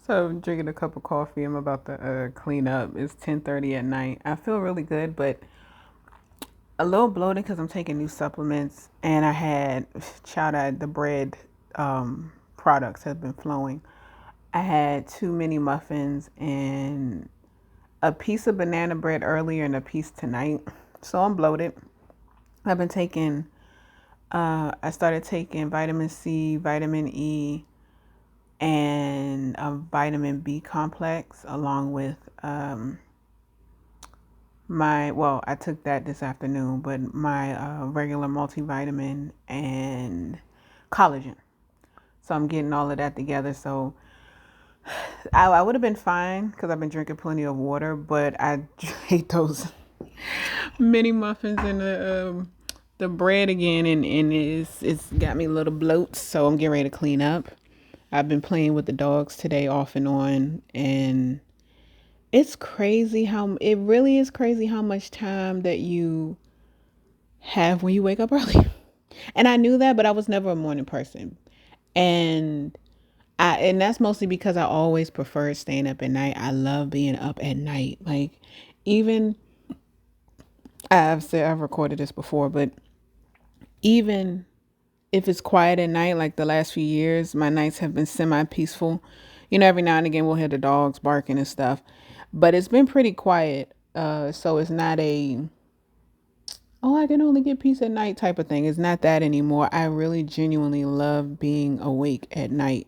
So I'm drinking a cup of coffee. I'm about to clean up. It's 10:30 at night. I feel really good, but a little bloated because I'm taking new supplements, and I had child the bread products have been flowing. I had two mini muffins and a piece of banana bread earlier and a piece tonight. So I'm bloated. I've been taking. I started taking vitamin C, vitamin E, and a vitamin B complex along with I took that this afternoon, but my regular multivitamin and collagen. So I'm getting all of that together. So I would have been fine because I've been drinking plenty of water, but I hate those mini muffins and the bread again, and it's got me a little bloat. So I'm getting ready to clean up. I've been playing with the dogs today, off and on, and it's crazy how it really is crazy how much time that you have when you wake up early. And I knew that, but I was never a morning person. And and that's mostly because I always preferred staying up at night. I love being up at night. Like even I've recorded this before, but even if it's quiet at night, like the last few years, my nights have been semi peaceful. You know, every now and again we'll hear the dogs barking and stuff, but it's been pretty quiet. So it's not a oh, I can only get peace at night type of thing. It's not that anymore. I really genuinely love being awake at night.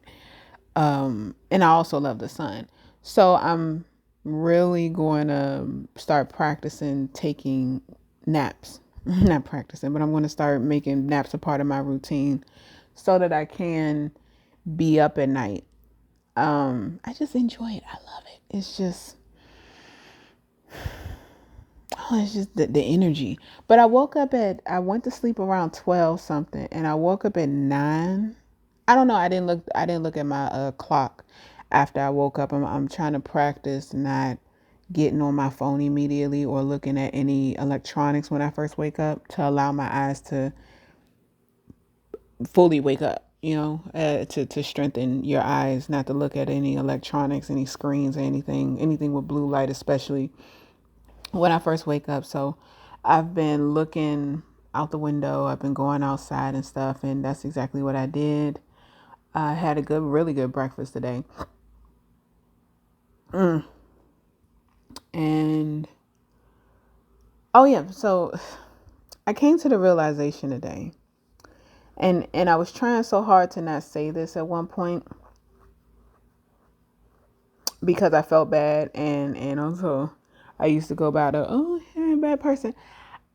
And I also love the sun. So I'm really going to start practicing taking naps. Not practicing, but I'm going to start making naps a part of my routine so that I can be up at night. I just enjoy it. I love it. It's just the energy. But I went to sleep around 12 something and I woke up at 9. I don't know. I didn't look at my clock after I woke up. I'm trying to practice not getting on my phone immediately or looking at any electronics when I first wake up to allow my eyes to fully wake up, to strengthen your eyes, not to look at any electronics, any screens or anything with blue light, especially when I first wake up. So I've been looking out the window. I've been going outside and stuff, and that's exactly what I did. I had a really good breakfast today. And oh yeah, so I came to the realization today, and I was trying so hard to not say this at one point because I felt bad, and also I used to go about you're a bad person.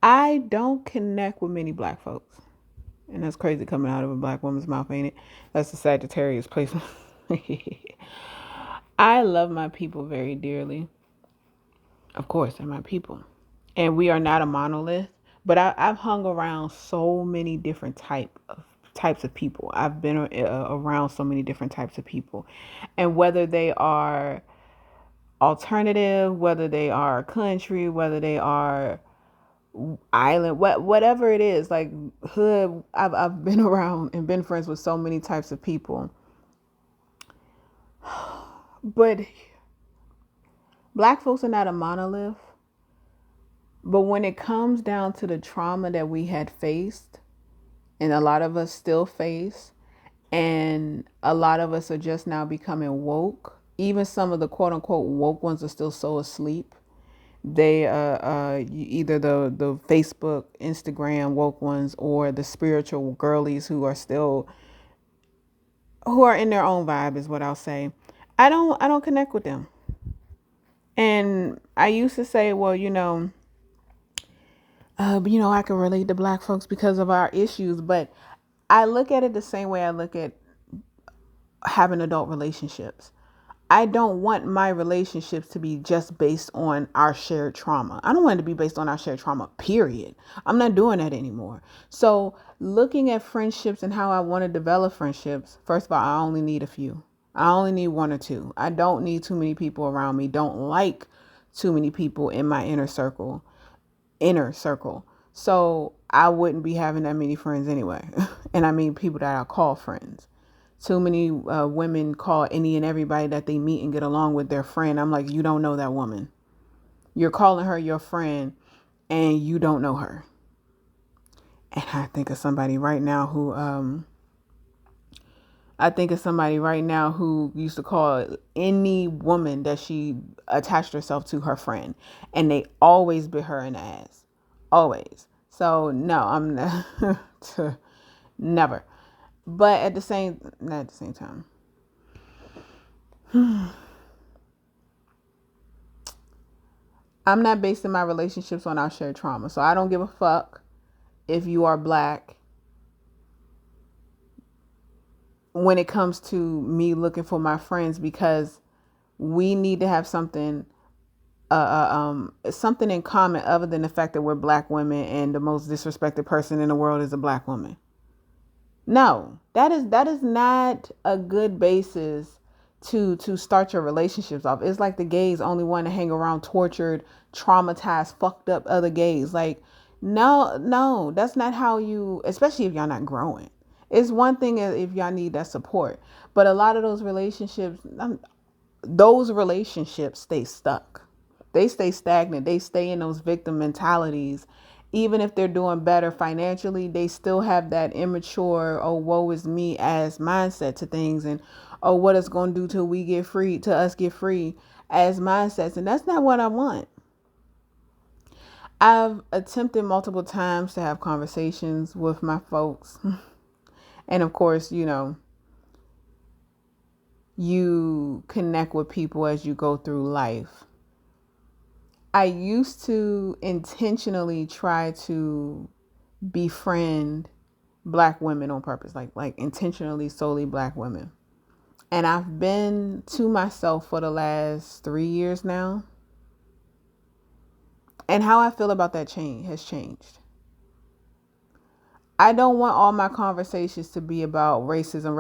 I don't connect with many black folks. And that's crazy coming out of a black woman's mouth, ain't it? That's the Sagittarius placement. I love my people very dearly. Of course, they're my people. And we are not a monolith, but I've hung around so many different types of people. I've been around so many different types of people. And whether they are alternative, whether they are country, whether they are island, whatever it is, like hood, I've been around and been friends with so many types of people. But black folks are not a monolith. But when it comes down to the trauma that we had faced, and a lot of us still face, and a lot of us are just now becoming woke. Even some of the quote unquote woke ones are still so asleep. They either the Facebook, Instagram woke ones or the spiritual girlies who are in their own vibe is what I'll say. I don't connect with them. And I used to say, well, I can relate to black folks because of our issues, but I look at it the same way I look at having adult relationships. I don't want my relationships to be just based on our shared trauma. I don't want it to be based on our shared trauma, period. I'm not doing that anymore. So, looking at friendships and how I want to develop friendships, first of all, I only need a few. I only need one or two. I don't need too many people around me. Don't like too many people in my inner circle. So, I wouldn't be having that many friends anyway. And I mean people that I call friends. Too many women call any and everybody that they meet and get along with their friend. I'm like, you don't know that woman. You're calling her your friend and you don't know her. And I think of somebody right now who used to call any woman that she attached herself to her friend, and they always bit her in the ass. Always. So no, I'm never. But not at the same time. I'm not basing my relationships on our shared trauma. So I don't give a fuck if you are black when it comes to me looking for my friends, because we need to have something something in common other than the fact that we're black women and the most disrespected person in the world is a black woman. No, that is not a good basis to start your relationships off. It's like the gays only want to hang around tortured, traumatized, fucked up other gays. Like, no, that's not how you, especially if y'all not growing. It's one thing if y'all need that support, but a lot of those relationships stay stuck. They stay stagnant. They stay in those victim mentalities. Even if they're doing better financially, they still have that immature, oh, woe is me as mindset to things. And, oh, what it's going to do till we get free, to us get free as mindsets. And that's not what I want. I've attempted multiple times to have conversations with my folks. And of course, you connect with people as you go through life. I used to intentionally try to befriend black women on purpose, like intentionally solely black women. And I've been to myself for the last 3 years now. And how I feel about that has changed. I don't want all my conversations to be about racism,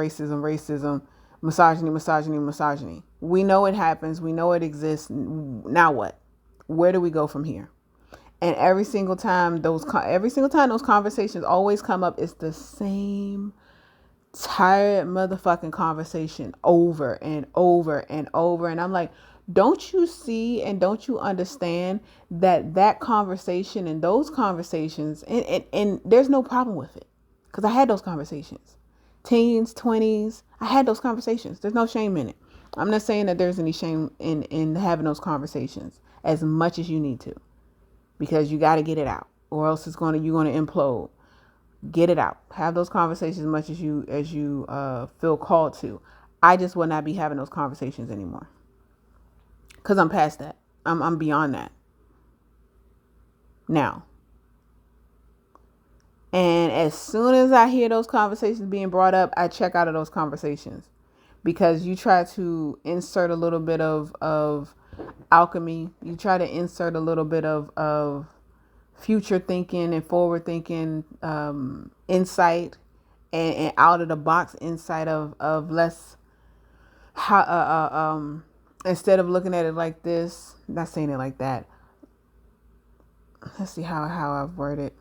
misogyny. We know it happens. We know it exists. Now what? Where do we go from here? And every single time those conversations always come up, it's the same tired motherfucking conversation over and over and over. And I'm like, don't you see and don't you understand that conversation and those conversations, and there's no problem with it, because I had those conversations. Teens, 20s, I had those conversations. There's no shame in it. I'm not saying that there's any shame in having those conversations as much as you need to, because you got to get it out, or else you're going to implode. Get it out. Have those conversations as much as you feel called to. I just will not be having those conversations anymore, because I'm past that. I'm beyond that now. And as soon as I hear those conversations being brought up, I check out of those conversations, because you try to insert a little bit of alchemy. You try to insert a little bit of future thinking and forward thinking, insight, and out of the box insight of less, instead of looking at it like this, not saying it like that. Let's see how I've worded.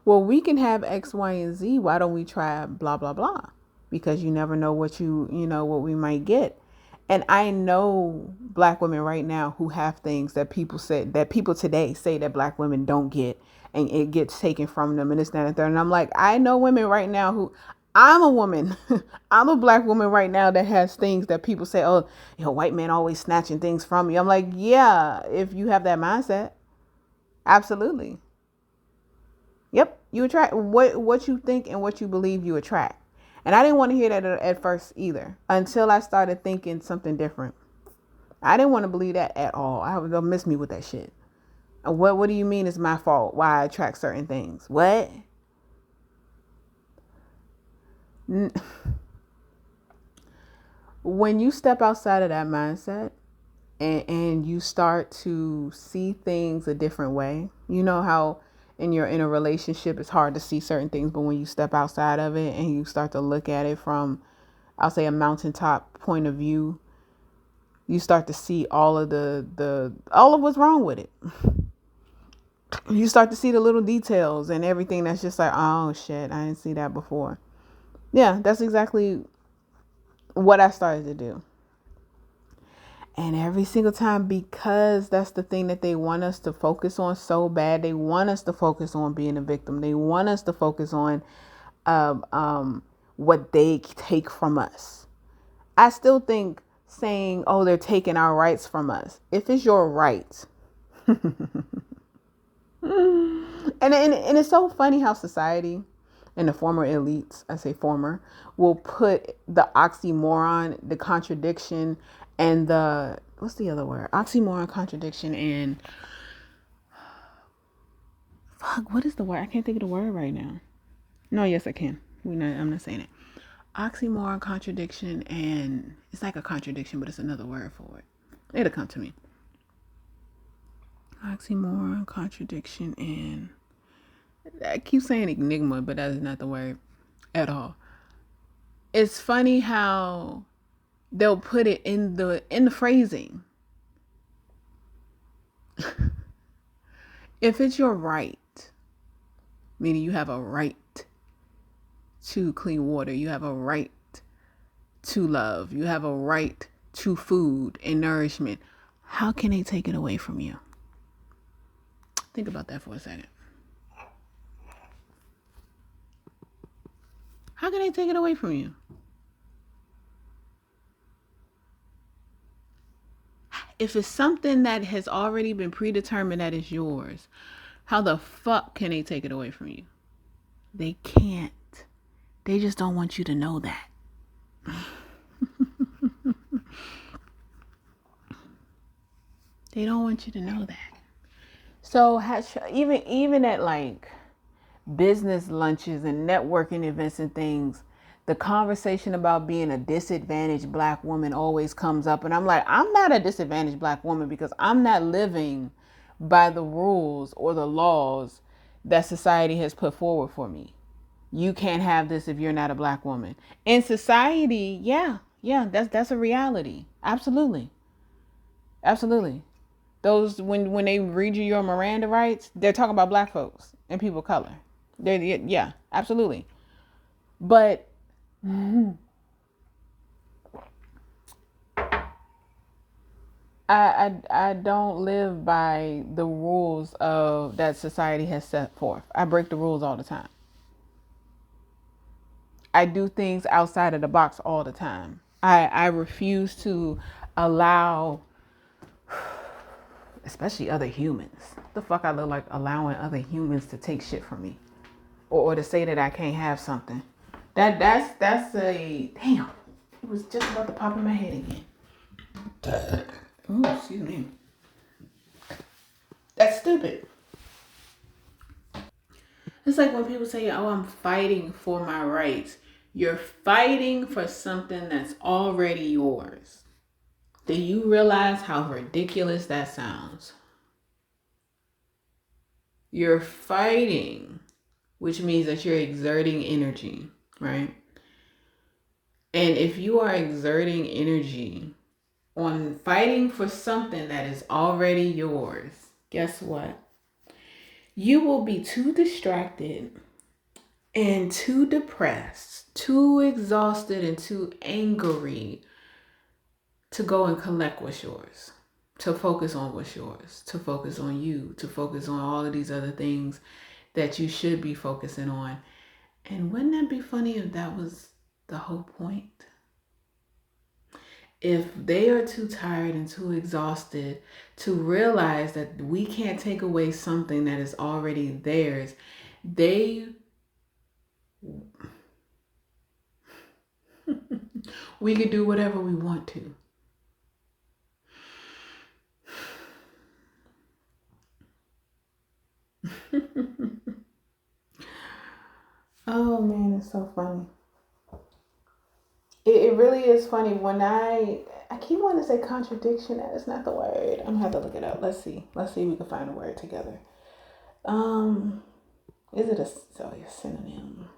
Well, we can have X, Y, and Z. Why don't we try blah, blah, blah? Because you never know what what we might get. And I know black women right now who have things that people today say that black women don't get, and it gets taken from them, and it's not a third. And I'm like, I know women right now who, I'm a woman, I'm a black woman right now that has things that people say, oh, white man always snatching things from you. I'm like, yeah, if you have that mindset, absolutely. Yep, you attract what you think and what you believe you attract. And I didn't want to hear that at first either, until I started thinking something different. I didn't want to believe that at all. Don't miss me with that shit. What do you mean it's my fault why I attract certain things? What? When you step outside of that mindset and you start to see things a different way, you know how in a relationship it's hard to see certain things, but when you step outside of it and you start to look at it from, I'll say, a mountaintop point of view, you start to see all of all of what's wrong with it. You start to see the little details and everything that's just like, oh shit, I didn't see that before. Yeah, that's exactly what I started to do. And every single time, because that's the thing that they want us to focus on so bad, they want us to focus on being a victim. They want us to focus on um, um, what they take from us. I still think saying, oh, they're taking our rights from us. If it's your right. And it's so funny how society and the former elites, I say former, will put the oxymoron, the contradiction, and the what's the other word? Oxymoron, contradiction, and fuck. What is the word? I can't think of the word right now. No, yes, I can. I'm not saying it. Oxymoron, contradiction, and it's like a contradiction, but it's another word for it. It'll come to me. Oxymoron, contradiction, and I keep saying enigma, but that is not the word at all. It's funny how they'll put it in the phrasing. If it's your right, meaning you have a right to clean water, you have a right to love, you have a right to food and nourishment, how can they take it away from you? Think about that for a second. How can they take it away from you? If it's something that has already been predetermined that is yours, how the fuck can they take it away from you? They can't. They just don't want you to know that. They don't want you to know that. So even at like business lunches and networking events and things, the conversation about being a disadvantaged black woman always comes up. And I'm like, I'm not a disadvantaged black woman because I'm not living by the rules or the laws that society has put forward for me. You can't have this if you're not a black woman. In society, yeah, that's a reality. Absolutely. Absolutely. Those when they read you your Miranda rights, they're talking about black folks and people of color. Yeah, absolutely. But I don't live by the rules of that society has set forth. I break the rules all the time. I do things outside of the box all the time. I refuse to allow, especially other humans. The fuck I look like allowing other humans to take shit from me, or to say that I can't have something. That's a damn. It was just about to pop in my head again. Oh, excuse me. That's stupid. It's like when people say, "Oh, I'm fighting for my rights." You're fighting for something that's already yours. Do you realize how ridiculous that sounds? You're fighting, which means that you're exerting energy, right? And if you are exerting energy on fighting for something that is already yours, guess what? You will be too distracted and too depressed, too exhausted, and too angry to go and collect what's yours, to focus on what's yours, to focus on you, to focus on all of these other things that you should be focusing on. And wouldn't that be funny if that was the whole point? If they are too tired and too exhausted to realize that we can't take away something that is already theirs, they we could do whatever we want to. Oh man, it's so funny. It really is funny when I keep wanting to say contradiction. That is not the word. I'm gonna have to look it up. Let's see. Let's see if we can find a word together. Um, is it a synonym?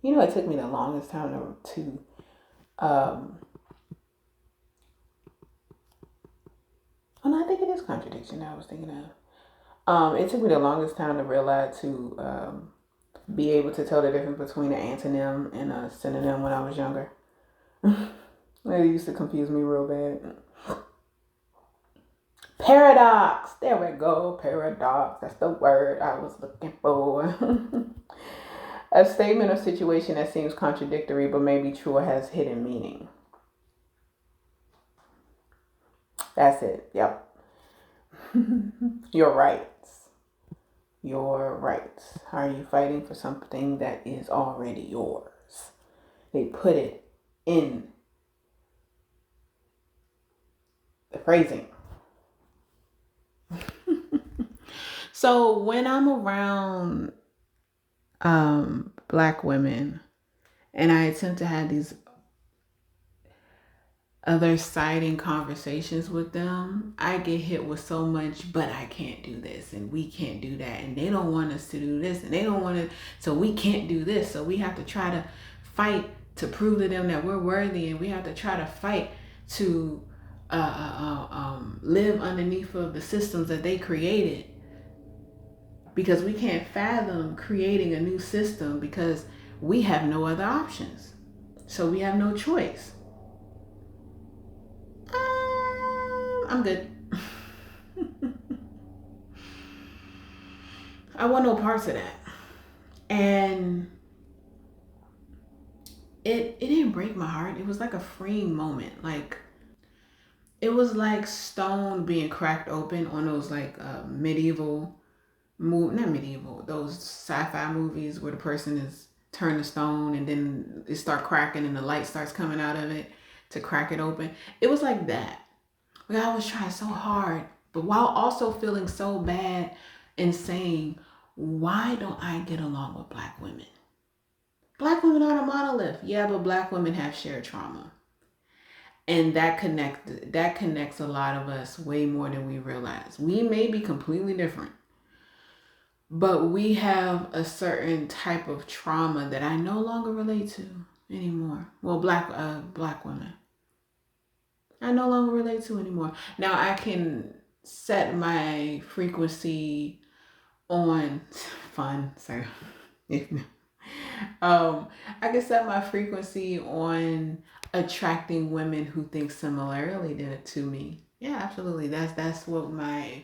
You know, it took me the longest time to oh no, I think it is contradiction that I was thinking of. It took me the longest time to realize to be able to tell the difference between an antonym and a synonym when I was younger. It used to confuse me real bad. Paradox. There we go. Paradox. That's the word I was looking for. A statement or situation that seems contradictory but may be true or has hidden meaning. That's it. Yep. Your rights. Your rights. Are you fighting for something that is already yours? They put it in the phrasing. So when I'm around Black women and I attempt to have these other siding conversations with them, I get hit with so much, but I can't do this and we can't do that and they don't want us to do this and they don't want to, so we can't do this, so we have to try to fight to prove to them that we're worthy, and we have to try to fight to live underneath of the systems that they created, because we can't fathom creating a new system because we have no other options, so we have no choice. I'm good. I want no parts of that. And it didn't break my heart. It was like a freeing moment. Like, it was like stone being cracked open on those like those sci-fi movies where the person is turned to stone and then it start cracking and the light starts coming out of it to crack it open. It was like that. Like, I was trying so hard, but while also feeling so bad and saying, why don't I get along with Black women? Black women aren't a monolith. Yeah, but Black women have shared trauma. And that connects a lot of us way more than we realize. We may be completely different, but we have a certain type of trauma that I no longer relate to anymore. Well, black women, I no longer relate to anymore. Now I can set my frequency on fun. So, I can set my frequency on attracting women who think similarly to me. Yeah, absolutely. That's what my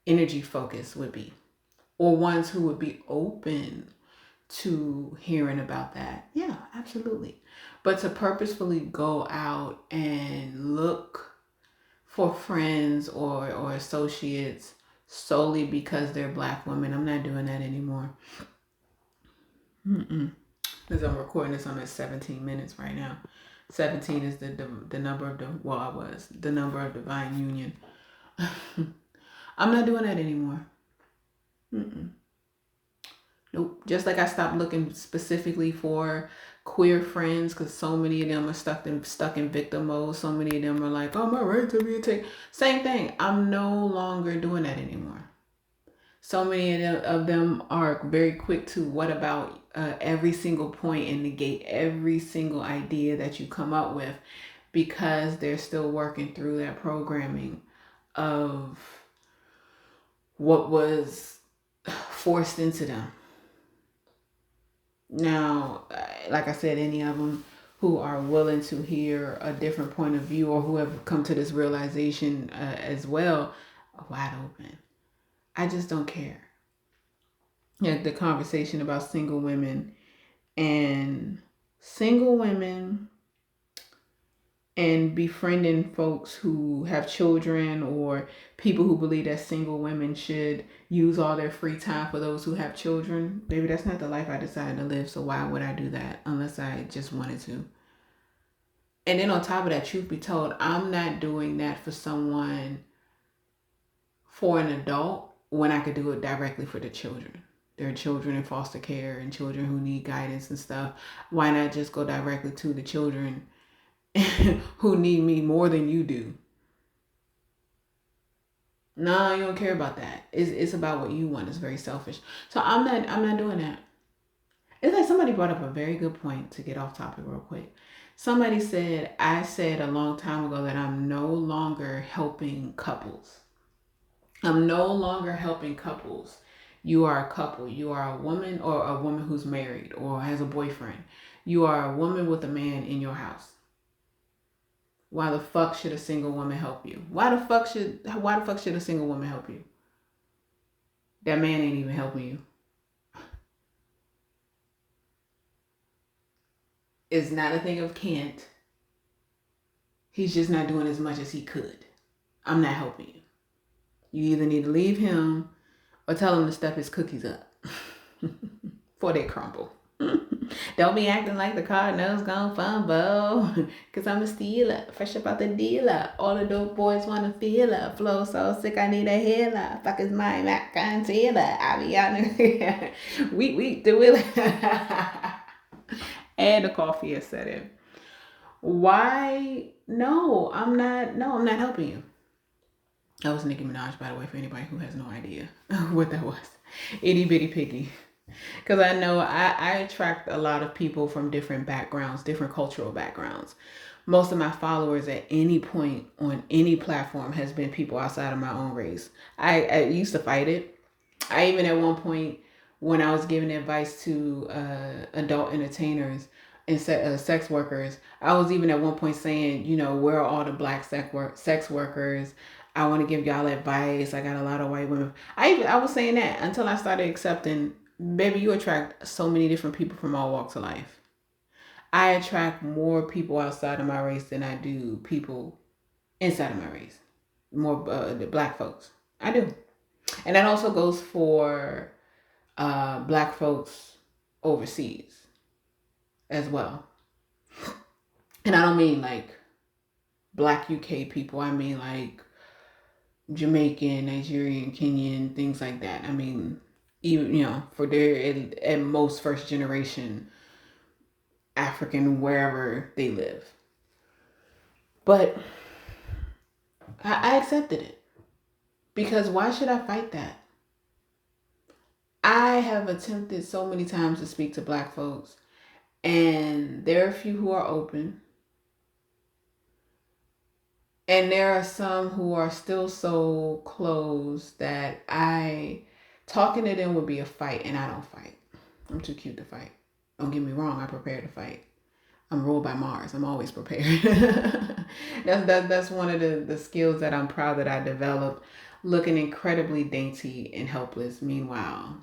energy focus would be, or ones who would be open to hearing about that. Yeah, absolutely. But to purposefully go out and look for friends or associates solely because they're Black women, I'm not doing that anymore. As I'm recording this, I'm at 17 minutes right now. 17 is the number of the number of divine union. I'm not doing that anymore. Nope. Just like I stopped looking specifically for queer friends because so many of them are stuck in victim mode. So many of them are like, oh, my right to be attacked. Same thing. I'm no longer doing that anymore. So many of them are very quick to what about every single point and negate every single idea that you come up with, because they're still working through that programming of what was forced into them. Now, like I said, any of them who are willing to hear a different point of view or who have come to this realization as well, wide open. I just don't care. Yeah, the conversation about single women and befriending folks who have children, or people who believe that single women should use all their free time for those who have children. Baby, that's not the life I decided to live, so why would I do that unless I just wanted to? And then on top of that, truth be told, I'm not doing that for an adult when I could do it directly for the children. There are children in foster care and children who need guidance and stuff. Why not just go directly to the children who need me more than you do? No, you don't care about that. It's about what you want. It's very selfish. So I'm not doing that. It's like somebody brought up a very good point, to get off topic real quick. Somebody said, I said a long time ago that I'm no longer helping couples. I'm no longer helping couples You are a couple. You are a woman or a woman who's married or has a boyfriend. You are a woman with a man in your house. Why the fuck should a single woman help you? Why the fuck should a single woman help you? That man ain't even helping you. It's not a thing of can't. He's just not doing as much as he could. I'm not helping you. You either need to leave him or tell him to step his cookies up before they crumble. Don't be acting like the Cardinals gon' fumble. Cause I'm a stealer, fresh up out the dealer. All the dope boys wanna feel her. Flow so sick, I need a healer. Fuck is my Mac concealer. I be out there. We do it. And the coffee is set in. Why? No, I'm not. No, I'm not helping you. That was Nicki Minaj, by the way, for anybody who has no idea what that was. Itty bitty piggy. Because I know I attract a lot of people from different backgrounds, different cultural backgrounds. Most of my followers at any point on any platform has been people outside of my own race. I used to fight it. I even at one point when I was giving advice to adult entertainers and sex workers, I was even at one point saying, you know, where are all the black sex workers? I want to give y'all advice. I got a lot of white women. I was saying that until I started accepting, baby, you attract so many different people from all walks of life. I attract more people outside of my race than I do people inside of my race. More the black folks. I do. And that also goes for black folks overseas as well. And I don't mean like black UK people. I mean like Jamaican, Nigerian, Kenyan, things like that. I mean, even, you know, for their at most first generation African, wherever they live. But I accepted it because why should I fight that? I have attempted so many times to speak to black folks, and there are a few who are open, and there are some who are still so closed that talking to them would be a fight, and I don't fight. I'm too cute to fight. Don't get me wrong, I prepare to fight. I'm ruled by Mars. I'm always prepared. That's one of the skills that I'm proud that I developed, looking incredibly dainty and helpless. Meanwhile,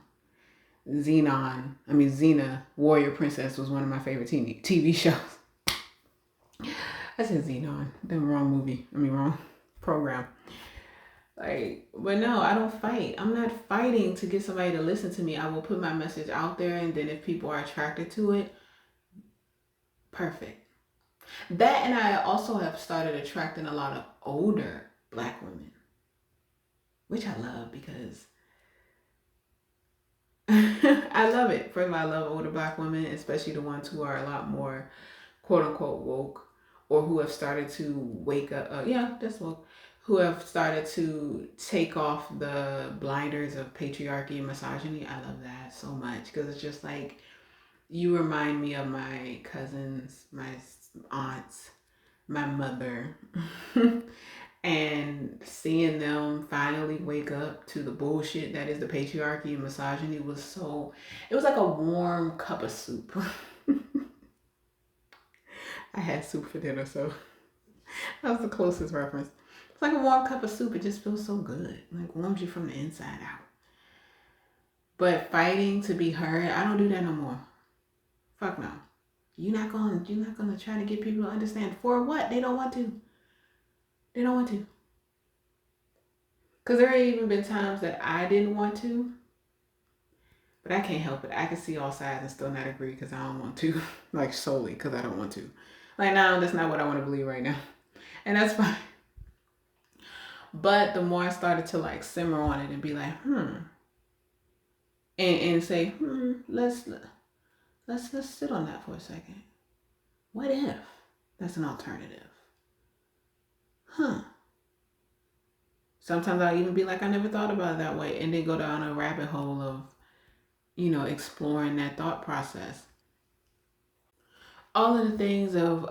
Xena, Warrior Princess was one of my favorite TV shows. I said Xenon. The wrong movie. Wrong program. But no, I don't fight. I'm not fighting to get somebody to listen to me. I will put my message out there, and then if people are attracted to it, perfect. That, and I also have started attracting a lot of older black women, which I love because I love it. First of all, I love older black women, especially the ones who are a lot more quote unquote woke, or who have started to wake up. That's woke. Who have started to take off the blinders of patriarchy and misogyny. I love that so much because it's just like, you remind me of my cousins, my aunts, my mother, and seeing them finally wake up to the bullshit that is the patriarchy and misogyny it was like a warm cup of soup. I had soup for dinner, so that was the closest reference. It's like a warm cup of soup. It just feels so good. Like warms you from the inside out. But fighting to be heard, I don't do that no more. Fuck no. You're not gonna try to get people to understand. For what? They don't want to. They don't want to. Because there have even been times that I didn't want to. But I can't help it. I can see all sides and still not agree because I don't want to. Like solely because I don't want to. Like, no, that's not what I want to believe right now. And that's fine. But the more I started to like simmer on it and be like, and say, let's sit on that for a second. What if that's an alternative? Sometimes I'll even be like, I never thought about it that way, and then go down a rabbit hole of, exploring that thought process. All of the things of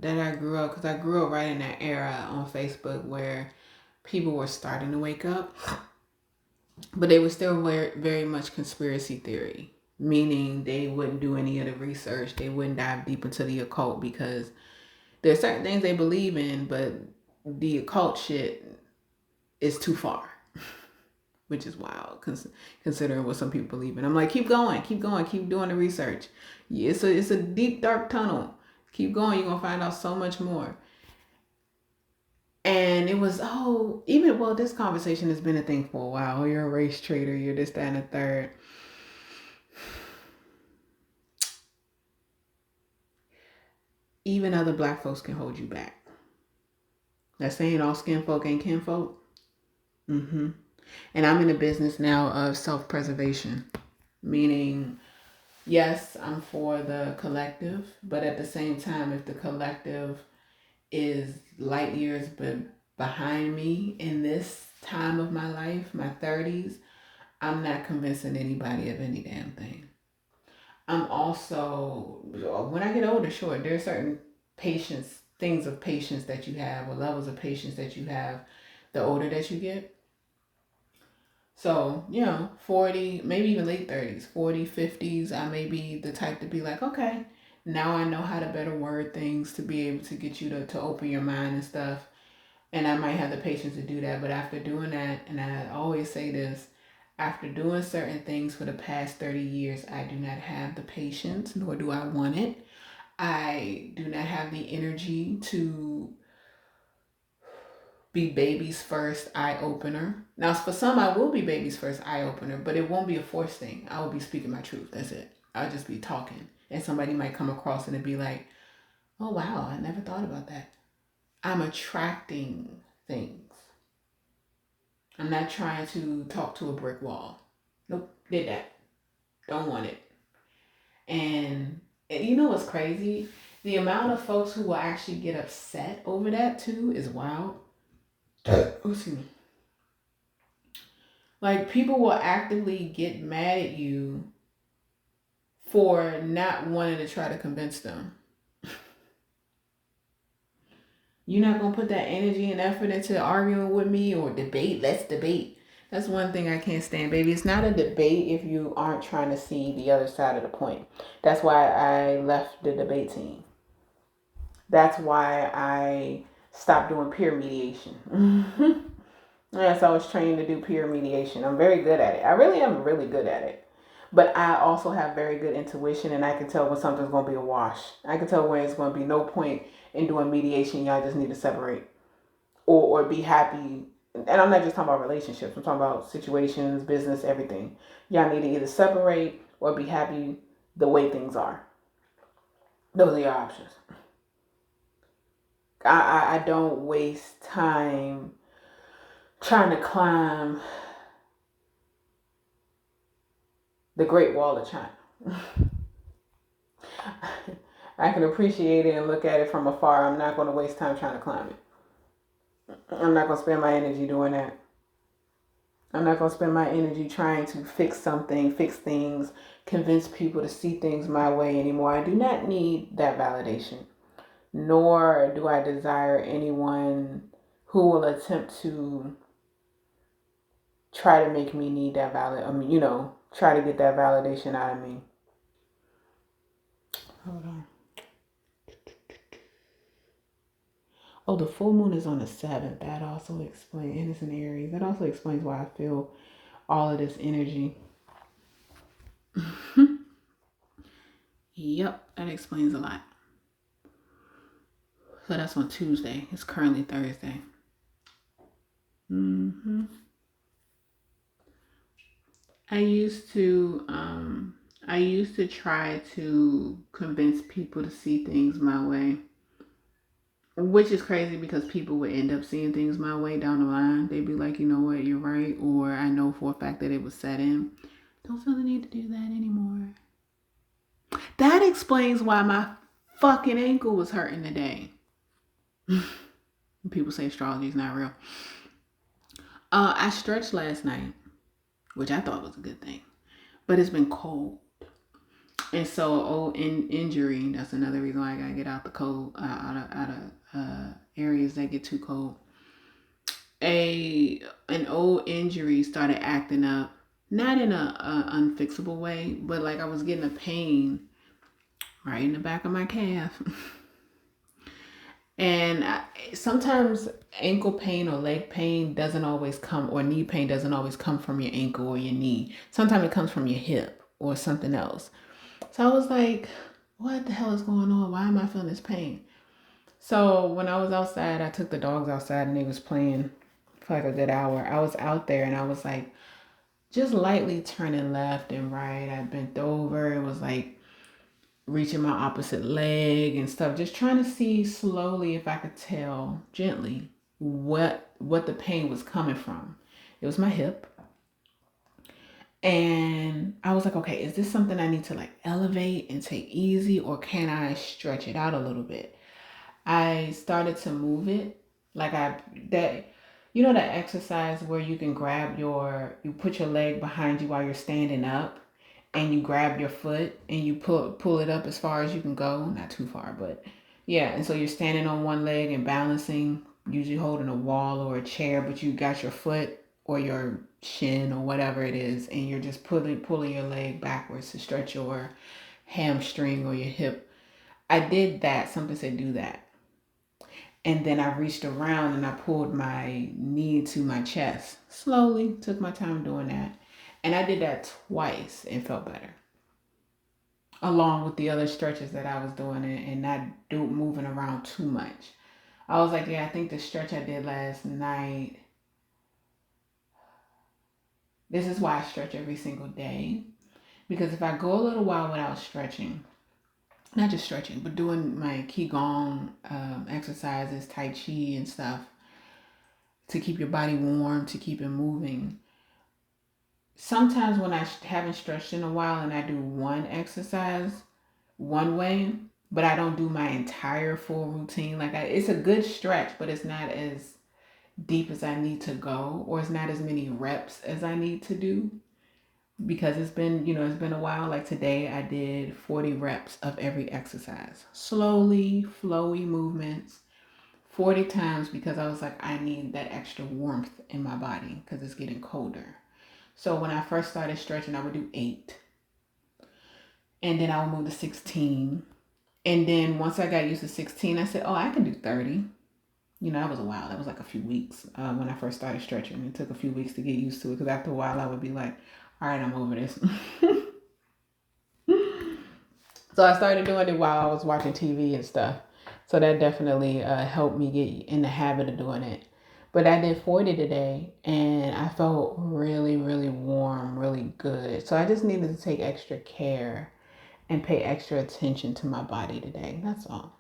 that I grew up, because I grew up right in that era on Facebook where people were starting to wake up. But they were still very, very much conspiracy theory, meaning they wouldn't do any of the research. They wouldn't dive deep into the occult because there's certain things they believe in, but the occult shit is too far, which is wild considering what some people believe in. I'm like, keep going, keep going, keep doing the research. Yeah, it's a deep, dark tunnel. Keep going, you're gonna find out so much more. And it was, this conversation has been a thing for a while. Oh, you're a race trader, you're this, that, and the third. Even other black folks can hold you back. That saying all skin folk ain't kin folk. And I'm in the business now of self-preservation, meaning, yes, I'm for the collective, but at the same time, if the collective is light years behind me in this time of my life, my 30s, I'm not convincing anybody of any damn thing. I'm also, when I get older, sure, there are certain things of patience that you have, or levels of patience that you have the older that you get. So, 40, maybe even late 30s, 40, 50s, I may be the type to be like, okay, now I know how to better word things to be able to get you to open your mind and stuff. And I might have the patience to do that. But after doing that, and I always say this, after doing certain things for the past 30 years, I do not have the patience, nor do I want it. I do not have the energy to be baby's first eye opener. Now, for some, I will be baby's first eye opener, but it won't be a forced thing. I will be speaking my truth. That's it. I'll just be talking. And somebody might come across and be like, oh, wow, I never thought about that. I'm attracting things. I'm not trying to talk to a brick wall. Nope, did that. Don't want it. And you know what's crazy? The amount of folks who will actually get upset over that too is wild. Oh, excuse me. Like, people will actively get mad at you for not wanting to try to convince them. You're not gonna put that energy and effort into arguing with me or debate. Let's debate. That's one thing I can't stand, baby. It's not a debate if you aren't trying to see the other side of the point. That's why I left the debate team. That's why I stopped doing peer mediation. Yes, I was trained to do peer mediation. I'm very good at it. I really am really good at it. But I also have very good intuition, and I can tell when something's going to be a wash. I can tell when it's going to be no point in doing mediation. Y'all just need to separate or be happy. And I'm not just talking about relationships. I'm talking about situations, business, everything. Y'all need to either separate or be happy the way things are. Those are your options. I don't waste time trying to climb the Great Wall of China. I can appreciate it and look at it from afar. I'm not going to waste time trying to climb it. I'm not going to spend my energy doing that. I'm not going to spend my energy trying to fix something, fix things, convince people to see things my way anymore. I do not need that validation, nor do I desire anyone who will attempt to try to make me need that try to get that validation out of me. Hold on. Oh, the full moon is on the 7th. That also explains, and it's in Aries. That also explains why I feel all of this energy. Yep, that explains a lot. So that's on Tuesday. It's currently Thursday. I used to try to convince people to see things my way. Which is crazy because people would end up seeing things my way down the line. They'd be like, you know what, you're right. Or I know for a fact that it was set in. Don't feel the need to do that anymore. That explains why my fucking ankle was hurting today. People say astrology is not real. I stretched last night, which I thought was a good thing. But it's been cold. And so, injury, that's another reason why I gotta get out the cold, out of areas that get too cold. an old injury started acting up, not in a unfixable way, but like I was getting a pain right in the back of my calf. And sometimes ankle pain or leg pain doesn't always come, or knee pain doesn't always come from your ankle or your knee. Sometimes it comes from your hip or something else. So I was like, what the hell is going on? Why am I feeling this pain? So when I was outside, I took the dogs outside and they was playing for like a good hour. I was out there and I was like just lightly turning left and right. I bent over. It was like reaching my opposite leg and stuff, just trying to see slowly if I could tell gently what the pain was coming from. It was my hip. And I was like, okay, is this something I need to like elevate and take easy, or can I stretch it out a little bit? I started to move it like that exercise where you can you put your leg behind you while you're standing up, and you grab your foot and you pull it up as far as you can go, not too far, but yeah. And so you're standing on one leg and balancing, usually holding a wall or a chair, but you got your foot or your shin or whatever it is, and you're just pulling your leg backwards to stretch your hamstring or your hip. I did that. Something said do that. And then I reached around and I pulled my knee to my chest. Slowly, took my time doing that. And I did that twice and felt better. Along with the other stretches that I was doing and not moving around too much. I was like, yeah, I think the stretch I did last night, this is why I stretch every single day. Because if I go a little while without stretching, not just stretching, but doing my Qigong exercises, Tai Chi and stuff, to keep your body warm, to keep it moving. Sometimes when I haven't stretched in a while and I do one exercise one way, but I don't do my entire full routine, it's a good stretch, but it's not as deep as I need to go, or it's not as many reps as I need to do, because it's been a while. Like today I did 40 reps of every exercise, slowly flowy movements, 40 times, because I was like, I need that extra warmth in my body because it's getting colder. So when I first started stretching, I would do 8. And then I would move to 16. And then once I got used to 16, I said, oh, I can do 30. That was a while. That was like a few weeks when I first started stretching. It took a few weeks to get used to it, because after a while I would be like, all right, I'm over this. So I started doing it while I was watching TV and stuff. So that definitely helped me get in the habit of doing it. But I did 40 today and I felt really, really warm, really good. So I just needed to take extra care and pay extra attention to my body today. That's all.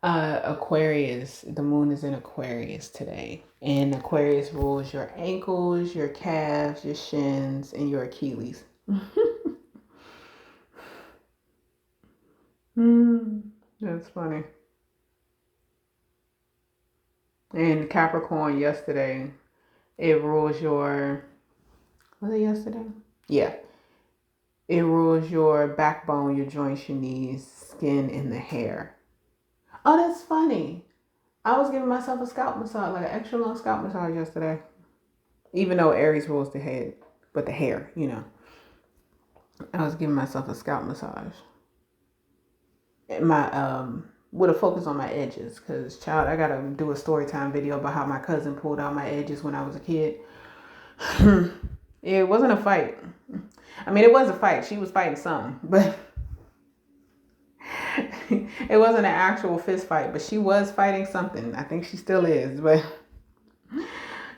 Aquarius, the moon is in Aquarius today. And Aquarius rules your ankles, your calves, your shins, and your Achilles. That's funny. And Capricorn yesterday, it rules your, was it yesterday? Yeah. It rules your backbone, your joints, your knees, skin, and the hair. Oh, that's funny. I was giving myself a scalp massage, like an extra long scalp massage yesterday. Even though Aries rules the head, but the hair, I was giving myself a scalp massage. My with a focus on my edges, because I gotta do a story time video about how my cousin pulled out my edges when I was a kid. It wasn't a fight. I mean, it was a fight. She was fighting something, but it wasn't an actual fist fight, but she was fighting something. I think she still is, but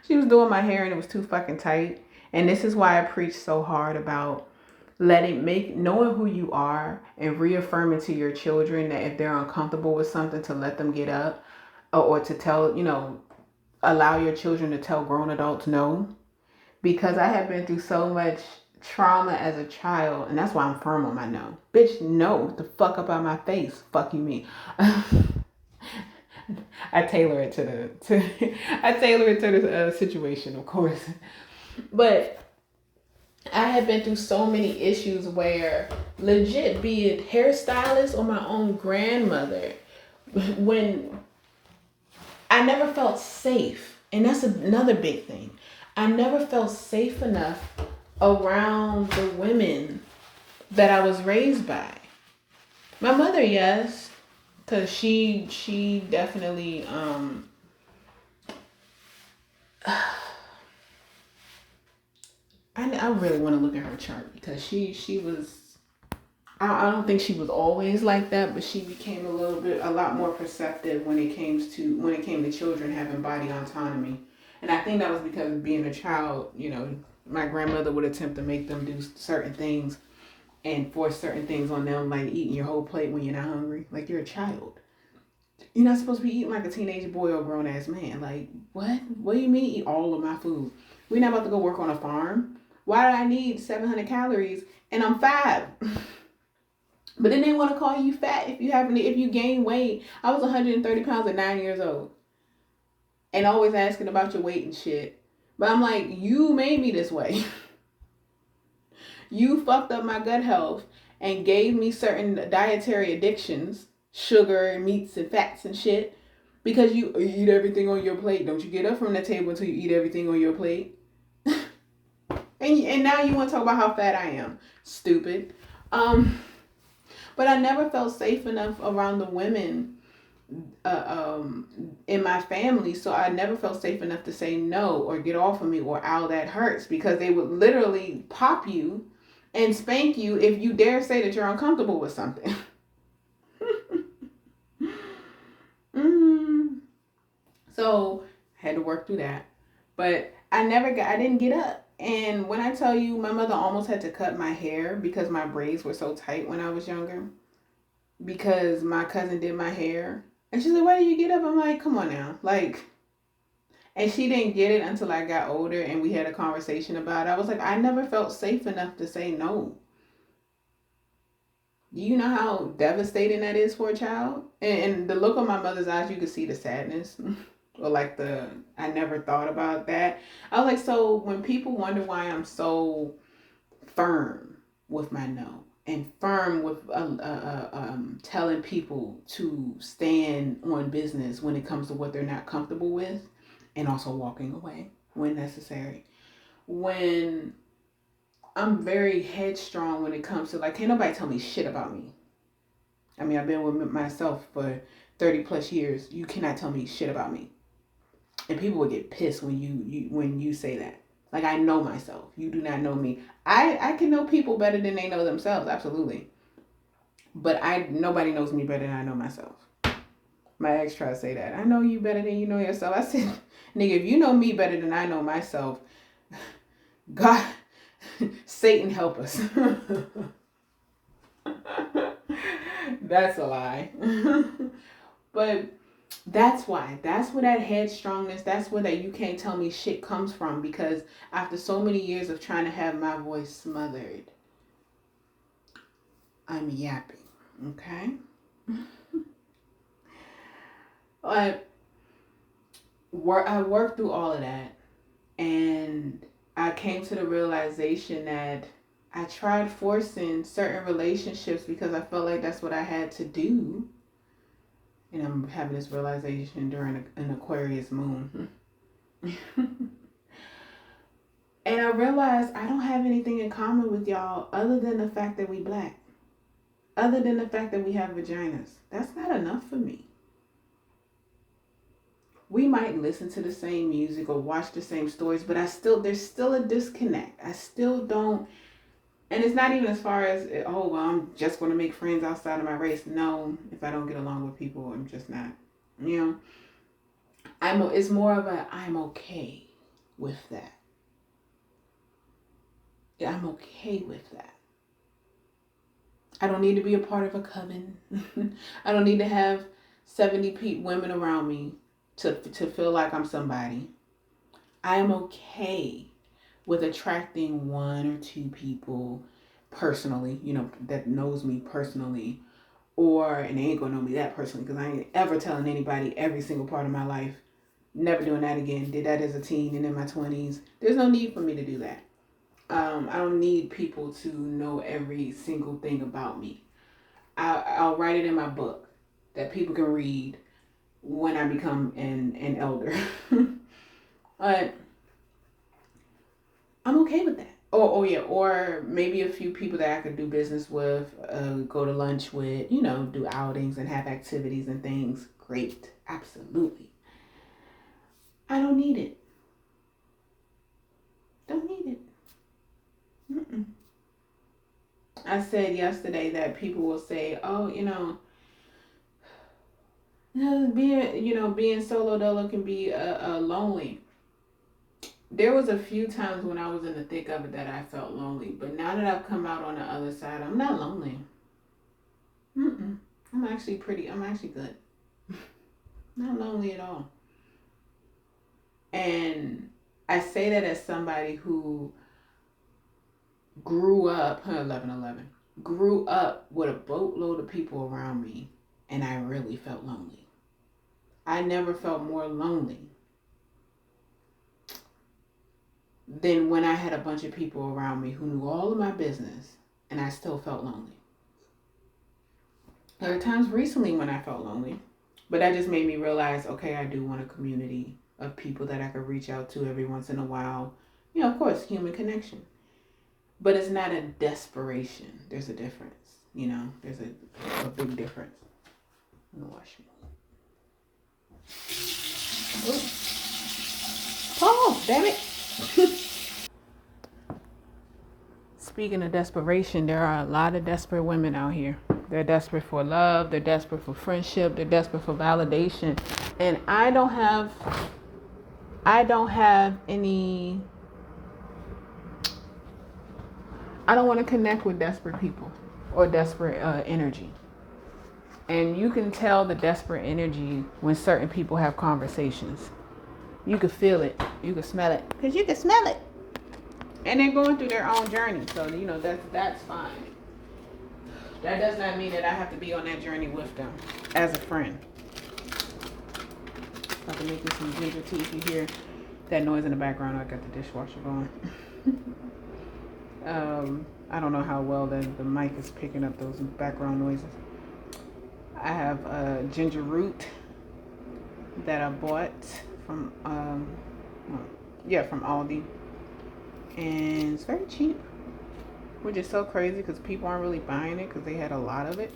she was doing my hair and it was too fucking tight. And this is why I preach so hard about knowing who you are and reaffirming to your children that if they're uncomfortable with something, to let them get up, or to tell, allow your children to tell grown adults no. Because I have been through so much trauma as a child, and that's why I'm firm on my no. Bitch, no, the fuck up out my face. Fuck you mean. I tailor it to the situation, of course. But I have been through so many issues where, legit, be it hairstylist or my own grandmother, when I never felt safe And that's another big thing. I never felt safe enough around the women that I was raised by. My mother, yes, because she definitely I really want to look at her chart because she was I don't think she was always like that, but she became a lot more perceptive when it came to children having body autonomy. And I think that was because of being a child, my grandmother would attempt to make them do certain things and force certain things on them, like eating your whole plate when you're not hungry. Like, you're a child. You're not supposed to be eating like a teenage boy or grown ass man. Like, what? What do you mean eat all of my food? We're not about to go work on a farm. Why do I need 700 calories and I'm 5? But then they want to call you fat if you gain weight. I was 130 pounds at 9 years old, and always asking about your weight and shit. But I'm like, you made me this way. You fucked up my gut health and gave me certain dietary addictions, sugar, meats, and fats and shit, because you eat everything on your plate. Don't you get up from the table until you eat everything on your plate? And now you want to talk about how fat I am. Stupid. But I never felt safe enough around the women in my family, so I never felt safe enough to say no or get off of me or ow, that hurts, because they would literally pop you and spank you if you dare say that you're uncomfortable with something. So I had to work through that, but I didn't get up. And when I tell you, my mother almost had to cut my hair because my braids were so tight when I was younger, because my cousin did my hair. And she's like, why did you get up? I'm like, come on now. Like, and she didn't get it until I got older and we had a conversation about it. I was like, I never felt safe enough to say no. Do you know how devastating that is for a child? And the look on my mother's eyes, you could see the sadness. Or like I never thought about that. I was like, so when people wonder why I'm so firm with my no and firm with telling people to stand on business when it comes to what they're not comfortable with, and also walking away when necessary. When I'm very headstrong when it comes to, like, can't nobody tell me shit about me. I mean, I've been with myself for 30 plus years. You cannot tell me shit about me. And people would get pissed when you say that. Like, I know myself. You do not know me. I can know people better than they know themselves, absolutely. But nobody knows me better than I know myself. My ex tried to say that. I know you better than you know yourself. I said, nigga, if you know me better than I know myself, God, Satan help us. That's a lie. But that's why. That's where that headstrongness, that's where that you can't tell me shit comes from, because after so many years of trying to have my voice smothered, I'm yapping. Okay? But I worked through all of that, and I came to the realization that I tried forcing certain relationships because I felt like that's what I had to do. And I'm having this realization during an Aquarius moon. And I realized I don't have anything in common with y'all other than the fact that we black. Other than the fact that we have vaginas. That's not enough for me. We might listen to the same music or watch the same stories, but there's still a disconnect. I still don't, and it's not even as far as, oh, well, I'm just going to make friends outside of my race. No, if I don't get along with people, I'm just not, it's more of I'm okay with that. Yeah, I'm okay with that. I don't need to be a part of a coven. I don't need to have 70 women around me to feel like I'm somebody. I am okay with attracting 1 or 2 people personally, that knows me personally, and they ain't gonna know me that personally, because I ain't ever telling anybody every single part of my life. Never doing that again. Did that as a teen and in my 20s. There's no need for me to do that. I don't need people to know every single thing about me. I'll write it in my book that people can read when I become an elder. But I'm okay with that. Oh yeah, or maybe a few people that I could do business with, go to lunch with, do outings and have activities and things. Great, absolutely. I don't need it. Don't need it. Mm-mm. I said yesterday that people will say, "Oh, being solo dolo can be lonely." There was a few times when I was in the thick of it that I felt lonely, but now that I've come out on the other side, I'm not lonely. Mm-mm. I'm actually good. Not lonely at all. And I say that as somebody who grew up, 11, grew up with a boatload of people around me, and I really felt lonely. I never felt more lonely than when I had a bunch of people around me who knew all of my business, and I still felt lonely. There are times recently when I felt lonely, but that just made me realize, okay, I do want a community of people that I could reach out to every once in a while. Of course, human connection. But it's not a desperation. There's a difference. There's a big difference. I'm gonna wash it. Oh, damn it. Speaking of desperation, there are a lot of desperate women out here. They're desperate for love, they're desperate for friendship, they're desperate for validation. And I don't have any I don't want to connect with desperate people or desperate energy. And you can tell the desperate energy when certain people have conversations. You can feel it. You can smell it. Because you can smell it. And they're going through their own journey. So, that's fine. That does not mean that I have to be on that journey with them as a friend. About to make me some ginger tea. If you hear that noise in the background, I got the dishwasher going. I don't know how well the mic is picking up those background noises. I have ginger root that I bought from from Aldi, and it's very cheap, which is so crazy because people aren't really buying it because they had a lot of it,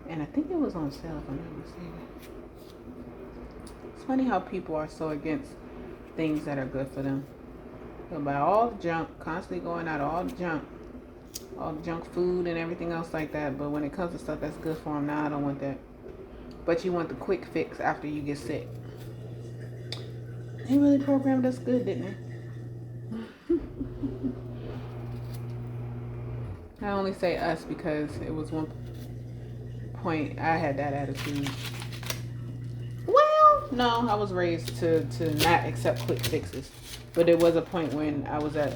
and I think it was on sale if I'm not mistaken. It's funny how people are so against things that are good for them. They'll buy all the junk, constantly going out all the junk food and everything else like that, but when it comes to stuff that's good for them, nah, I don't want that. But you want the quick fix after you get sick. They really programmed us good, didn't they? I only say us because it was one point I had that attitude. Well, no, I was raised to not accept quick fixes. But there was a point when I was at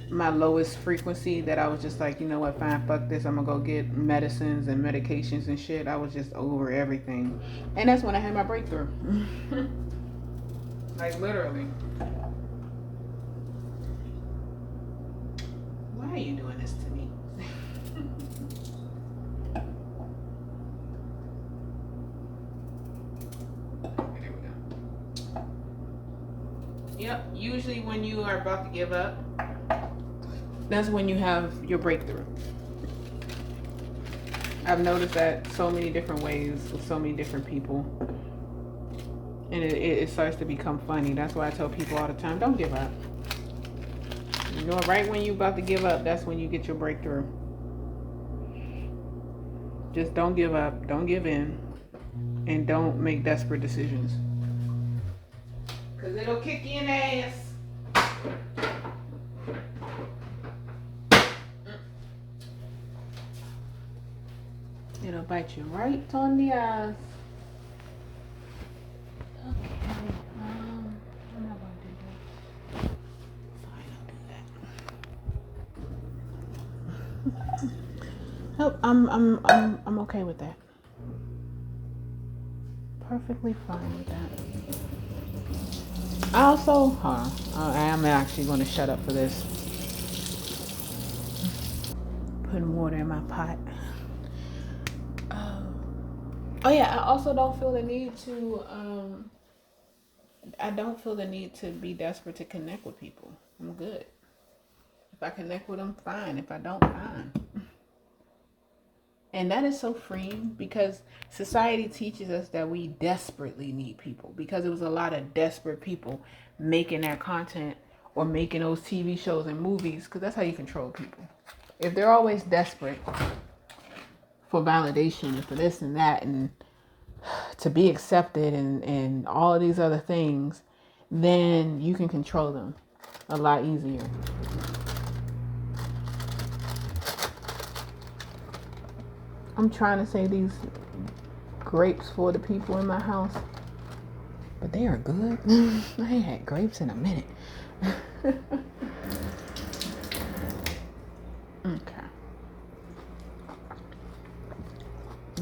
my lowest frequency that I was just like, you know what, fine, fuck this. I'm gonna go get medicines and medications and shit. I was just over everything. And that's when I had my breakthrough. Like literally. Why are you doing this to me? There we go. Yep, usually when you are about to give up, that's when you have your breakthrough. I've noticed that so many different ways with so many different people. And it starts to become funny. That's why I tell people all the time, don't give up. Right when you're about to give up, that's when you get your breakthrough. Just don't give up, don't give in, and don't make desperate decisions. Because it'll kick you in the ass. It'll bite you right on the ass. Okay, I'm not gonna do that. Fine, I'll do that. Oh, I'm okay with that. Perfectly fine with that. I also, I am actually going to shut up for this. Putting water in my pot. Oh yeah, I also don't feel the need to I don't feel the need to be desperate to connect with people. I'm good. If I connect with them, fine. If I don't, fine. And that is so freeing because society teaches us that we desperately need people because it was a lot of desperate people making that content or making those TV shows and movies because that's how you control people. If they're always desperate for validation and for this and that and to be accepted and all of these other things, then you can control them a lot easier. I'm trying to say these grapes for the people in my house, but they are good. I ain't had grapes in a minute. Okay.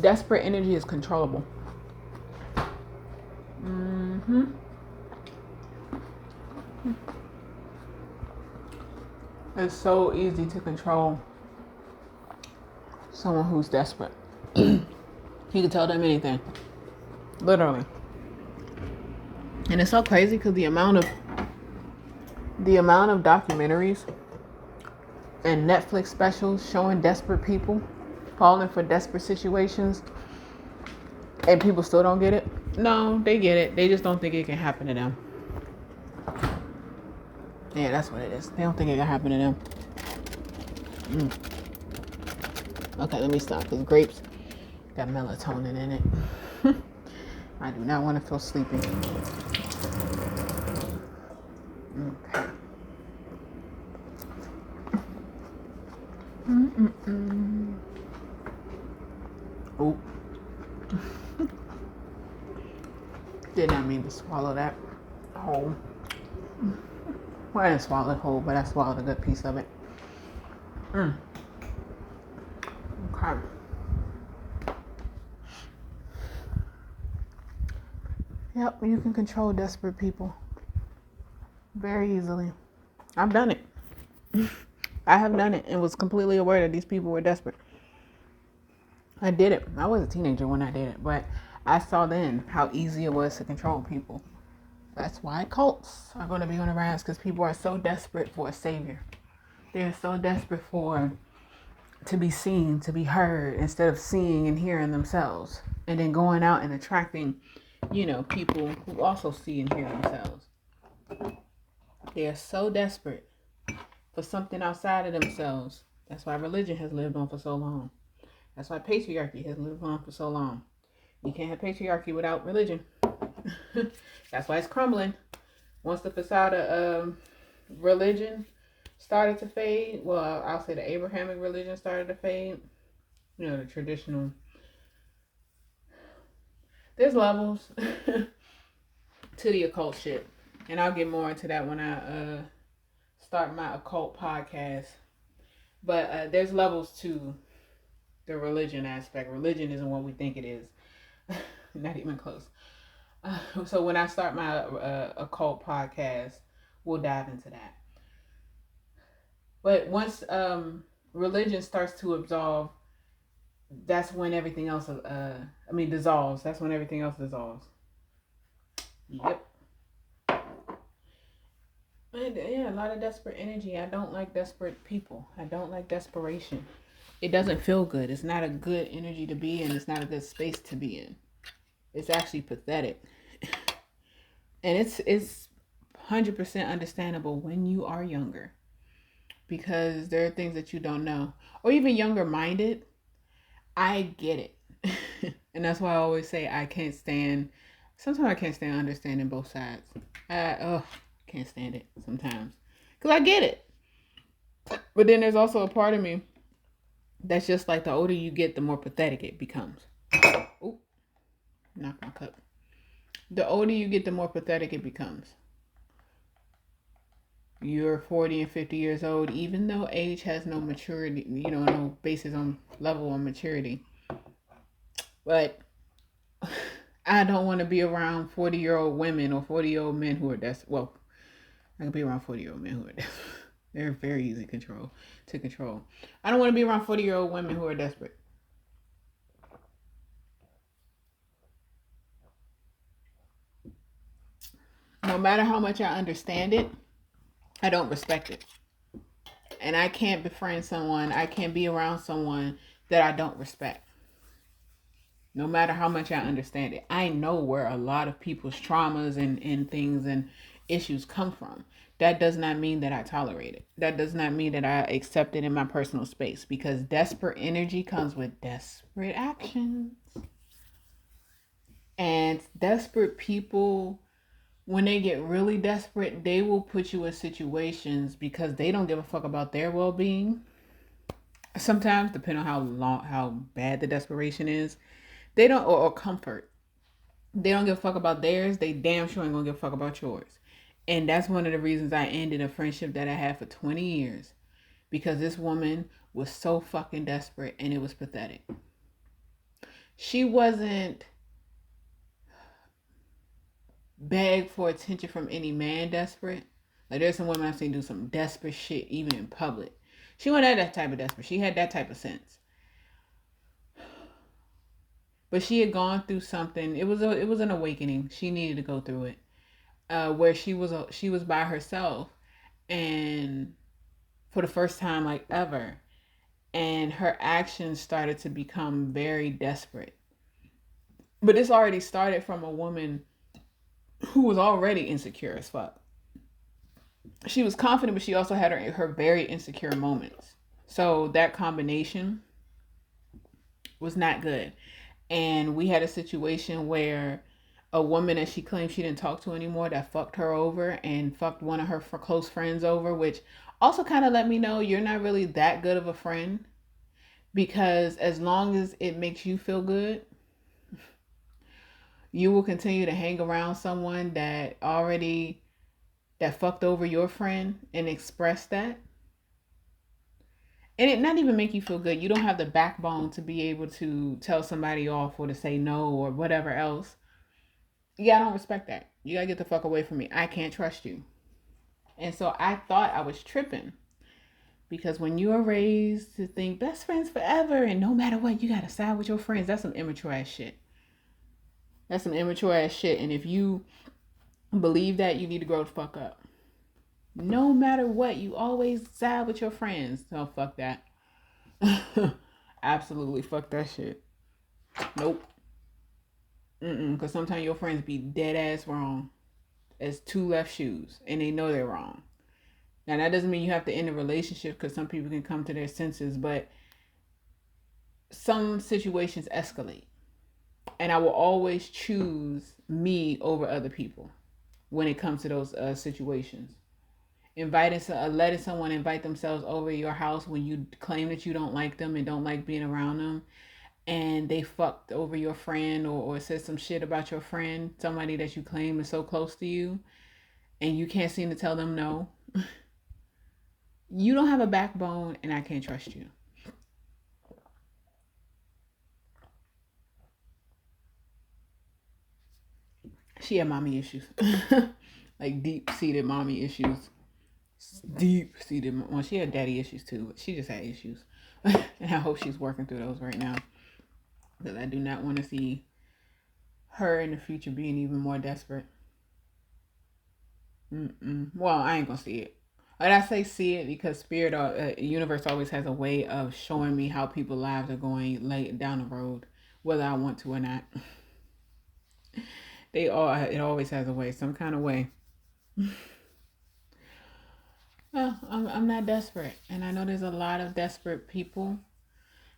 Desperate energy is controllable. It's so easy to control someone who's desperate. You can tell them anything. Literally. And it's so crazy because the amount of documentaries and Netflix specials showing desperate people falling for desperate situations and people still don't get it. No, they get it. They just don't think it can happen to them. Yeah, that's what it is. They don't think it can happen to them. Okay, let me stop because grapes got melatonin in it. I do not want to feel sleepy. Okay. Oh. Did not mean to swallow that whole. Well, I didn't swallow it whole, but I swallowed a good piece of it. Okay. Yep, you can control desperate people very easily. I've done it. I have done it and was completely aware that these people were desperate. I did it. I was a teenager when I did it, but I saw then how easy it was to control people. That's why cults are going to be on the rise because people are so desperate for a savior. They're so desperate to be seen, to be heard, instead of seeing and hearing themselves. And then going out and attracting, people who also see and hear themselves. They are so desperate for something outside of themselves. That's why religion has lived on for so long. That's why patriarchy has lived on for so long. You can't have patriarchy without religion. That's why it's crumbling. Once the facade of religion started to fade, well, I'll say the Abrahamic religion started to fade. The traditional. There's levels to the occult shit. And I'll get more into that when I start my occult podcast. But there's levels to the religion aspect. Religion isn't what we think it is. Not even close. So when I start my occult podcast, we'll dive into that. But once religion starts to absolve, that's when everything else dissolves. That's when everything else dissolves. Yep. And yeah, a lot of desperate energy. I don't like desperate people. I don't like desperation. It doesn't feel good. It's not a good energy to be in. It's not a good space to be in. It's actually pathetic. And it's 100% understandable when you are younger. Because there are things that you don't know. Or even younger minded. I get it. And that's why I always say sometimes I can't stand understanding both sides. Can't stand it sometimes. Because I get it. But then there's also a part of me that's just like the older you get, the more pathetic it becomes. Oop, knock my cup. The older you get, the more pathetic it becomes. You're 40 and 50 years old, even though age has no maturity, no basis on level on maturity. But I don't want to be around 40-year-old women or 40-year-old men who are desperate. Well, I can be around 40-year-old men who are desperate. They're very easy to control. I don't want to be around 40-year-old women who are desperate. No matter how much I understand it, I don't respect it. And I can't befriend someone, I can't be around someone that I don't respect. No matter how much I understand it. I know where a lot of people's traumas and things and issues come from. That does not mean that I tolerate it. That does not mean that I accept it in my personal space, because desperate energy comes with desperate actions. And desperate people, when they get really desperate, they will put you in situations because they don't give a fuck about their well-being. Sometimes, depending on how bad the desperation is, they don't, or comfort. They don't give a fuck about theirs. They damn sure ain't gonna give a fuck about yours. And that's one of the reasons I ended a friendship that I had for 20 years. Because this woman was so fucking desperate and it was pathetic. She wasn't beg for attention from any man desperate. Like, there's some women I've seen do some desperate shit even in public. She wasn't that type of desperate. She had that type of sense. But she had gone through something. It was an awakening. She needed to go through it. Where she was by herself, and for the first time like ever, and her actions started to become very desperate. But this already started from a woman who was already insecure as fuck. She was confident, but she also had her very insecure moments. So that combination was not good. And we had a situation where a woman that she claimed she didn't talk to anymore, that fucked her over and fucked one of her close friends over, which also kind of let me know you're not really that good of a friend, because as long as it makes you feel good, you will continue to hang around someone that fucked over your friend and express that. And it not even make you feel good. You don't have the backbone to be able to tell somebody off or to say no or whatever else. Yeah, I don't respect that. You gotta get the fuck away from me. I can't trust you. And so I thought I was tripping, because when you are raised to think best friends forever and no matter what, you gotta side with your friends, that's some immature ass shit. That's some immature ass shit. And if you believe that, you need to grow the fuck up. No matter what, you always side with your friends. Oh, fuck that. Absolutely fuck that shit. Nope. Because sometimes your friends be dead ass wrong as two left shoes and they know they're wrong. Now, that doesn't mean you have to end a relationship, because some people can come to their senses, but some situations escalate. And I will always choose me over other people when it comes to those situations. Letting someone invite themselves over your house when you claim that you don't like them and don't like being around them, and they fucked over your friend, or said some shit about your friend, somebody that you claim is so close to you, and you can't seem to tell them no. You don't have a backbone, and I can't trust you. She had mommy issues. Like deep-seated mommy issues. Deep-seated. Well, she had daddy issues too, but she just had issues. And I hope she's working through those right now, because I do not want to see her in the future being even more desperate. Well, I ain't gonna see it. And I say see it because spirit or universe always has a way of showing me how people's lives are going late down the road, whether I want to or not. It always has a way, some kind of way. Well, I'm not desperate, and I know there's a lot of desperate people.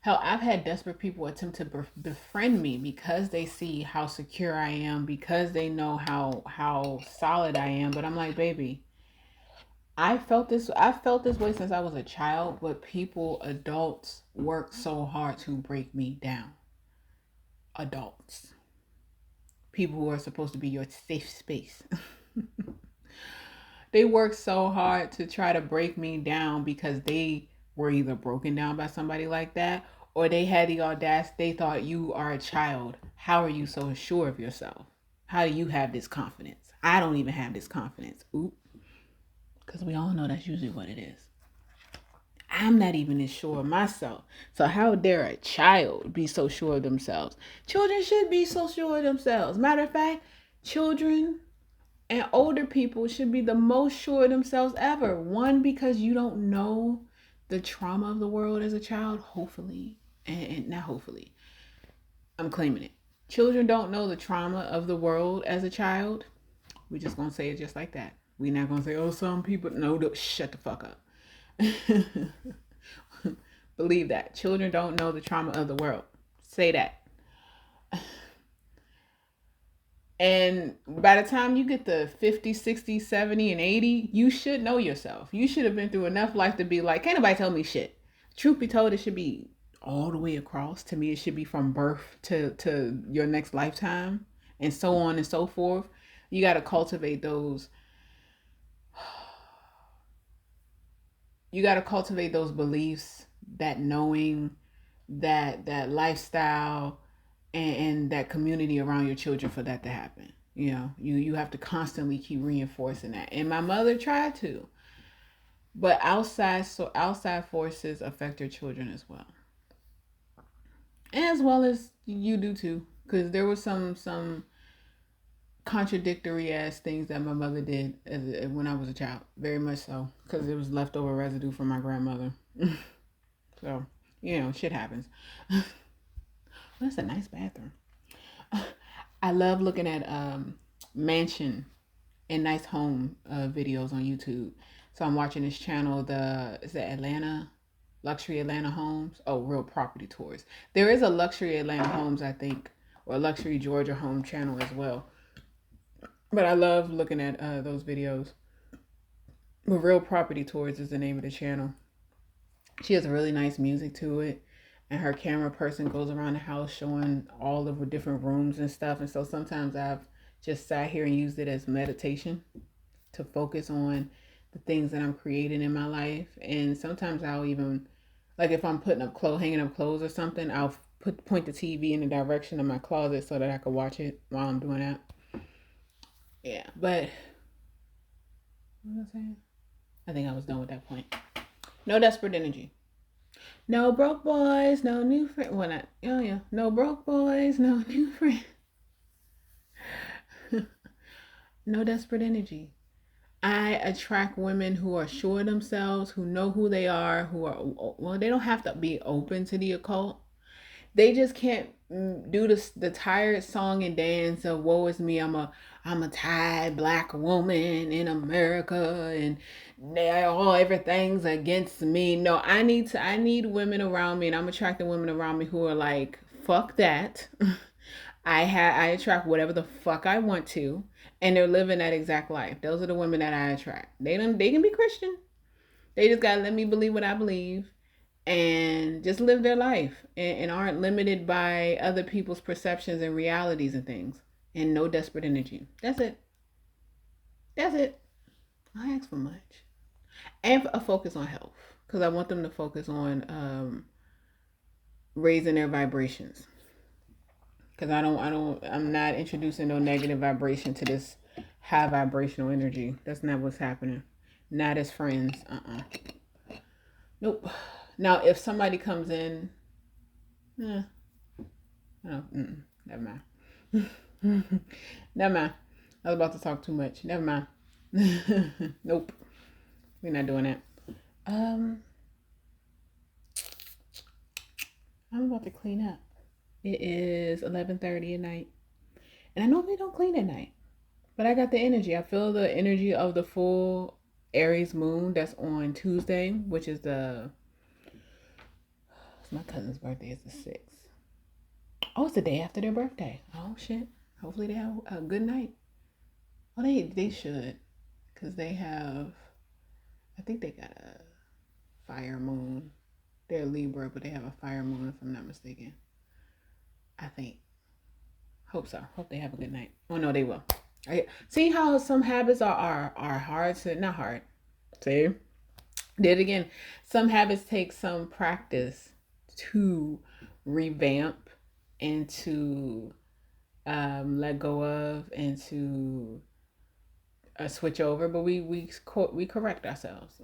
Hell, I've had desperate people attempt to befriend me because they see how secure I am, because they know how solid I am. But I'm like, baby, I felt this way since I was a child, but adults work so hard to break me down. Adults. People who are supposed to be your safe space. They work so hard to try to break me down because they were either broken down by somebody like that, or they had the audacity. They thought, you are a child. How are you so sure of yourself? How do you have this confidence? I don't even have this confidence. Oop. Because we all know that's usually what it is. I'm not even as sure of myself. So how dare a child be so sure of themselves? Children should be so sure of themselves. Matter of fact, children And older people should be the most sure of themselves ever. One, because you don't know the trauma of the world as a child, hopefully. And not hopefully. I'm claiming it. Children don't know the trauma of the world as a child. We're just gonna say it just like that. We're not gonna say, oh, some people no, shut the fuck up. Believe that. Children don't know the trauma of the world. Say that. And by the time you get to 50, 60, 70, and 80, you should know yourself. You should have been through enough life to be like, can't nobody tell me shit. Truth be told, it should be all the way across. To me, it should be from birth to your next lifetime and so on and so forth. You got to cultivate those. You got to cultivate those beliefs, that knowing, that lifestyle, and that community around your children for that to happen. You know, you have to constantly keep reinforcing that. And my mother tried to, but outside forces affect your children as well, as well as you do too. Because there was some contradictory ass things that my mother did when I was a child. Very much so, because it was leftover residue from my grandmother. So shit happens. Well, that's a nice bathroom. I love looking at mansion and nice home videos on YouTube. So I'm watching this channel. Is it Atlanta? Luxury Atlanta Homes. Oh, Real Property Tours. There is a Luxury Atlanta Homes, I think, or Luxury Georgia Home channel as well. But I love looking at those videos. But Real Property Tours is the name of the channel. She has really nice music to it. And her camera person goes around the house showing all of the different rooms and stuff. And so sometimes I've just sat here and used it as meditation to focus on the things that I'm creating in my life. And sometimes I'll even, like if I'm hanging up clothes or something, I'll point the TV in the direction of my closet so that I can watch it while I'm doing that. Yeah, but what was I saying? I think I was done with that point. No desperate energy. No broke boys, no new friends. Well, not. Oh yeah. No broke boys, no new friends. No desperate energy. I attract women who are sure of themselves, who know who they are, they don't have to be open to the occult. They just can't do the tired song and dance of woe is me, I'm a tired black woman in America and everything's against me. No, I need women around me, and I'm attracting women around me who are like, fuck that. I attract whatever the fuck I want to, and they're living that exact life. Those are the women that I attract. They can be Christian. They just gotta let me believe what I believe and just live their life, and aren't limited by other people's perceptions and realities and things. And no desperate energy. That's it. That's it. I ask for much. And a focus on health, because I want them to focus on raising their vibrations. Because I'm not introducing no negative vibration to this high vibrational energy. That's not what's happening. Not as friends. Nope. Now, if somebody comes in, no, never mind. Never mind. I was about to talk too much. Never mind. Nope. We're not doing that. I'm about to clean up. It is 11:30 at night. And I normally don't clean at night. But I got the energy. I feel the energy of the full Aries moon that's on Tuesday, which is my cousin's birthday is the 6th. Oh, it's the day after their birthday. Oh, shit. Hopefully they have a good night. Oh, they should. Because they have, I think they got a fire moon. They're Libra, but they have a fire moon, if I'm not mistaken. I think. Hope so. Hope they have a good night. Oh, no, they will. See how some habits are hard to, not hard. See? Did it again. Some habits take some practice to revamp and to let go of and to switch over, but we correct ourselves.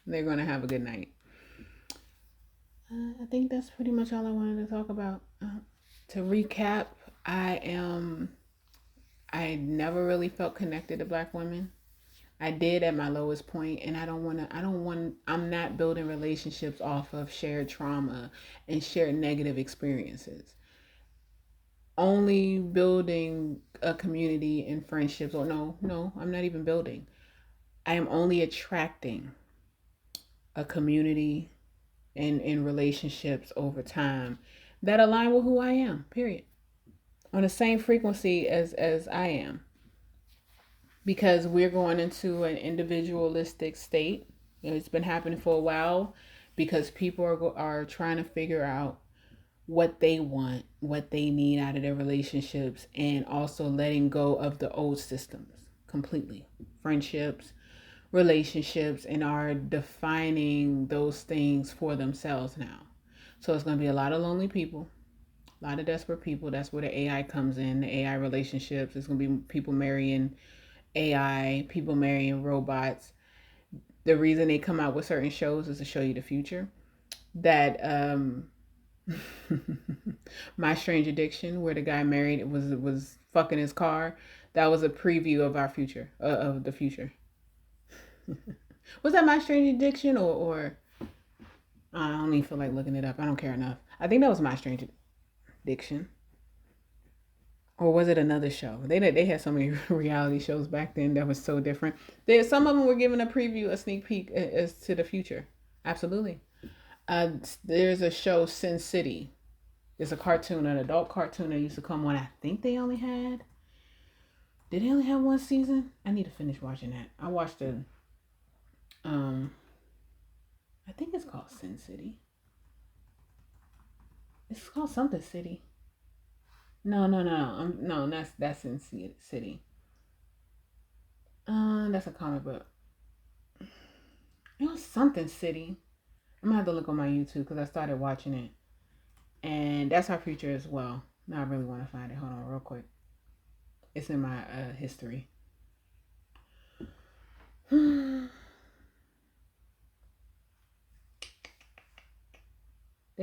They're gonna have a good night. I think that's pretty much all I wanted to talk about. To recap, I I never really felt connected to Black women. I did at my lowest point, and I'm not building relationships off of shared trauma and shared negative experiences. Only building a community and friendships, or no, I'm not even building. I am only attracting a community and relationships over time that align with who I am, period. On the same frequency as I am. Because we're going into an individualistic state. It's been happening for a while because people are trying to figure out what they want, what they need out of their relationships, and also letting go of the old systems completely. Friendships, relationships, and are defining those things for themselves now. So it's going to be a lot of lonely people, a lot of desperate people. That's where the AI comes in, the AI relationships. It's going to be people marrying AI, people marrying robots. The reason they come out with certain shows is to show you the future. That My Strange Addiction, where the guy married was fucking his car. That was a preview of our future, of the future. Was that My Strange Addiction or I don't even feel like looking it up. I don't care enough. I think that was My Strange Addiction. Or was it another show? They had so many reality shows back then that was so different. Some of them were giving a preview, a sneak peek as to the future. Absolutely. There's a show, Sin City. It's a cartoon, an adult cartoon that used to come on. I think they only had. Did they only have one season? I need to finish watching that. I watched the. Um, I think it's called Sin City. It's called something City. No. No, that's Sin City. That's a comic book. It was something City. I'm gonna have to look on my YouTube because I started watching it, and that's our future as well. Now I really want to find it. Hold on, real quick. It's in my history. They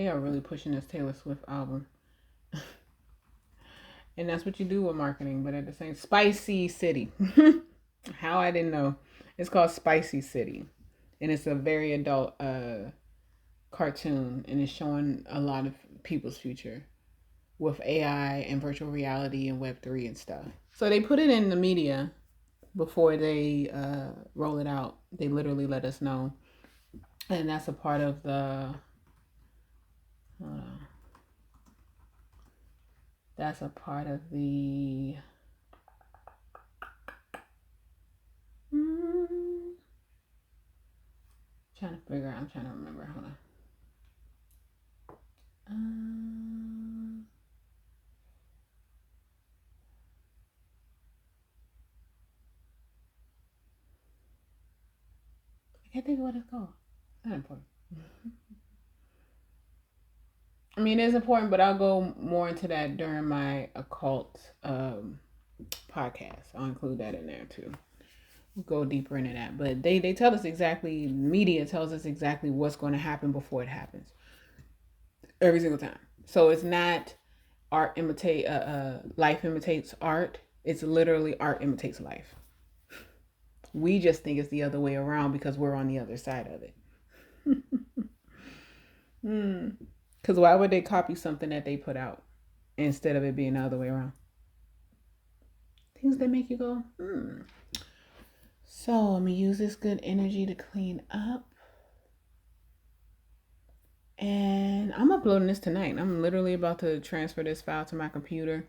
are really pushing this Taylor Swift album, and that's what you do with marketing. But at the same, Spicy City. How I didn't know. It's called Spicy City, and it's a very adult cartoon, and it's showing a lot of people's future with AI and virtual reality and Web3 and stuff. So they put it in the media before they roll it out. They literally let us know, and that's a part of the. That's a part of the. Trying to figure out. I'm trying to remember. Hold on. I can't think of what it's called. Not important. I mean, it is important, but I'll go more into that during my occult podcast. I'll include that in there too. We'll go deeper into that. But they tell us exactly, media tells us exactly what's going to happen before it happens. Every single time. So it's not life imitates art. It's literally art imitates life. We just think it's the other way around because we're on the other side of it. Because why would they copy something that they put out instead of it being the other way around? Things that make you go, So I'm going to use this good energy to clean up. And I'm uploading this tonight. I'm literally about to transfer this file to my computer,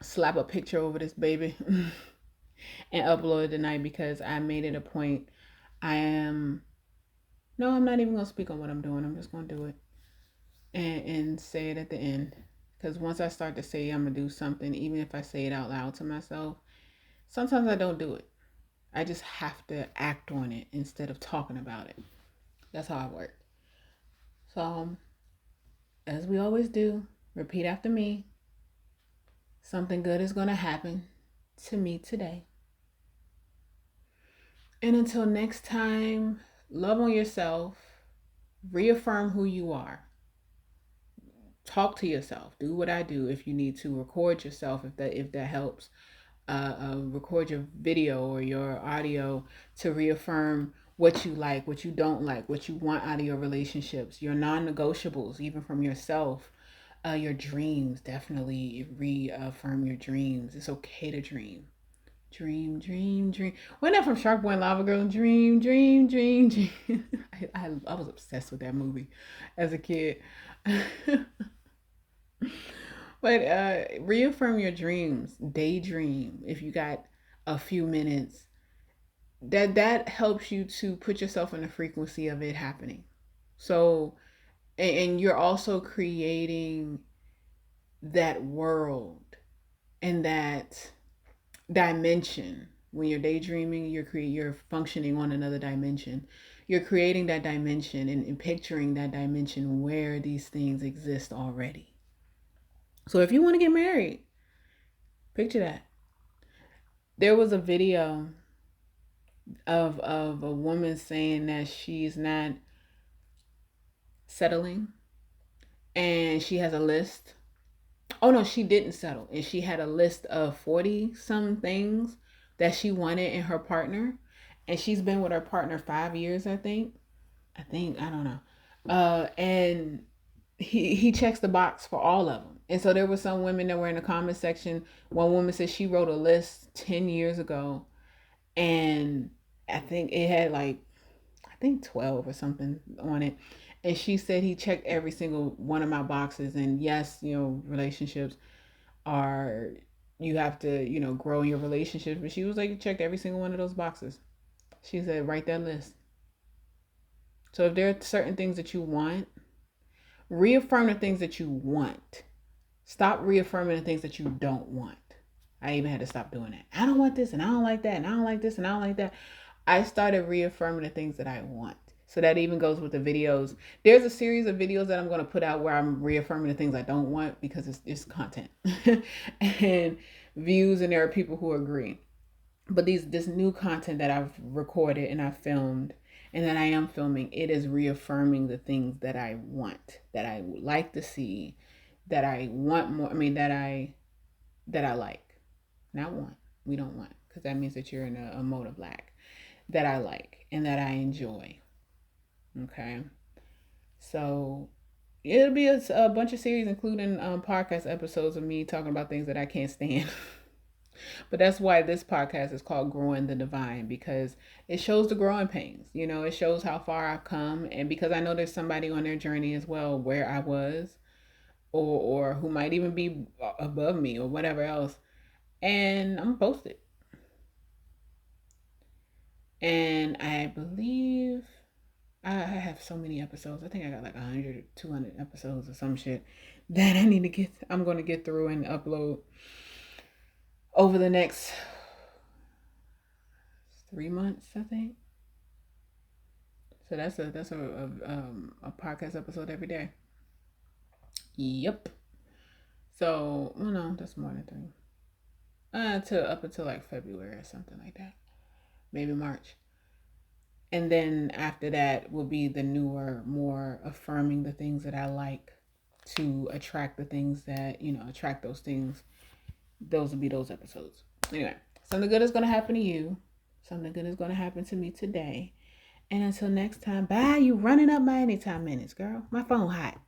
slap a picture over this baby, and upload it tonight because I made it a point. I'm not even going to speak on what I'm doing. I'm just going to do it and say it at the end. Because once I start to say I'm going to do something, even if I say it out loud to myself, sometimes I don't do it. I just have to act on it instead of talking about it. That's how I work. So, as we always do, repeat after me. Something good is going to happen to me today. And until next time, love on yourself. Reaffirm who you are. Talk to yourself. Do what I do if you need to. Record yourself if that helps. record your video or your audio to reaffirm what you like, what you don't like, what you want out of your relationships, your non-negotiables, even from yourself, your dreams. Definitely reaffirm your dreams. It's okay to dream. Dream, dream, dream. Wasn't that from Shark Boy and Lava Girl? Dream, dream, dream, dream. I was obsessed with that movie as a kid. But reaffirm your dreams. Daydream if you got a few minutes. That helps you to put yourself in the frequency of it happening. So, and you're also creating that world and that dimension. When you're daydreaming, you're functioning on another dimension. You're creating that dimension and picturing that dimension where these things exist already. So if you want to get married, picture that. There was a video of a woman saying that she's not settling and she has a list. Oh no, she didn't settle. And she had a list of 40 some things that she wanted in her partner. And she's been with her partner 5 years, I think. I don't know. And he checks the box for all of them. And so there were some women that were in the comment section. One woman said she wrote a list 10 years ago, and I think it had like, I think 12 or something on it. And she said he checked every single one of my boxes. And yes, relationships are, you have to, grow your relationships. But she was like, you checked every single one of those boxes. She said, write that list. So if there are certain things that you want, reaffirm the things that you want. Stop reaffirming the things that you don't want. I even had to stop doing that. I don't want this and I don't like that and I don't like this and I don't like that. I started reaffirming the things that I want. So that even goes with the videos. There's a series of videos that I'm going to put out where I'm reaffirming the things I don't want because it's content and views, and there are people who agree. But this new content that I've recorded and I've filmed and that I am filming, it is reaffirming the things that I want, that I would like to see, that I want more. I mean, that I like, not want. We don't want, because that means that you're in a mode of lack. That I like and that I enjoy. Okay, so it'll be a bunch of series, including podcast episodes of me talking about things that I can't stand. But that's why this podcast is called Growing the Divine, because it shows the growing pains. It shows how far I've come. And because I know there's somebody on their journey as well where I was, or who might even be above me or whatever else. And I'm posted. And I believe I have so many episodes. I think I got like 100, 200 episodes or some shit that I'm going to get through and upload over the next 3 months, I think. So that's a podcast episode every day. Yep. So, well, no, that's more than 3. Up until like February or something like that. Maybe March. And then after that will be the newer, more affirming the things that I like to attract the things that, attract those things. Those will be those episodes. Anyway, something good is going to happen to you. Something good is going to happen to me today. And until next time, bye. You running up my anytime minutes, girl. My phone hot.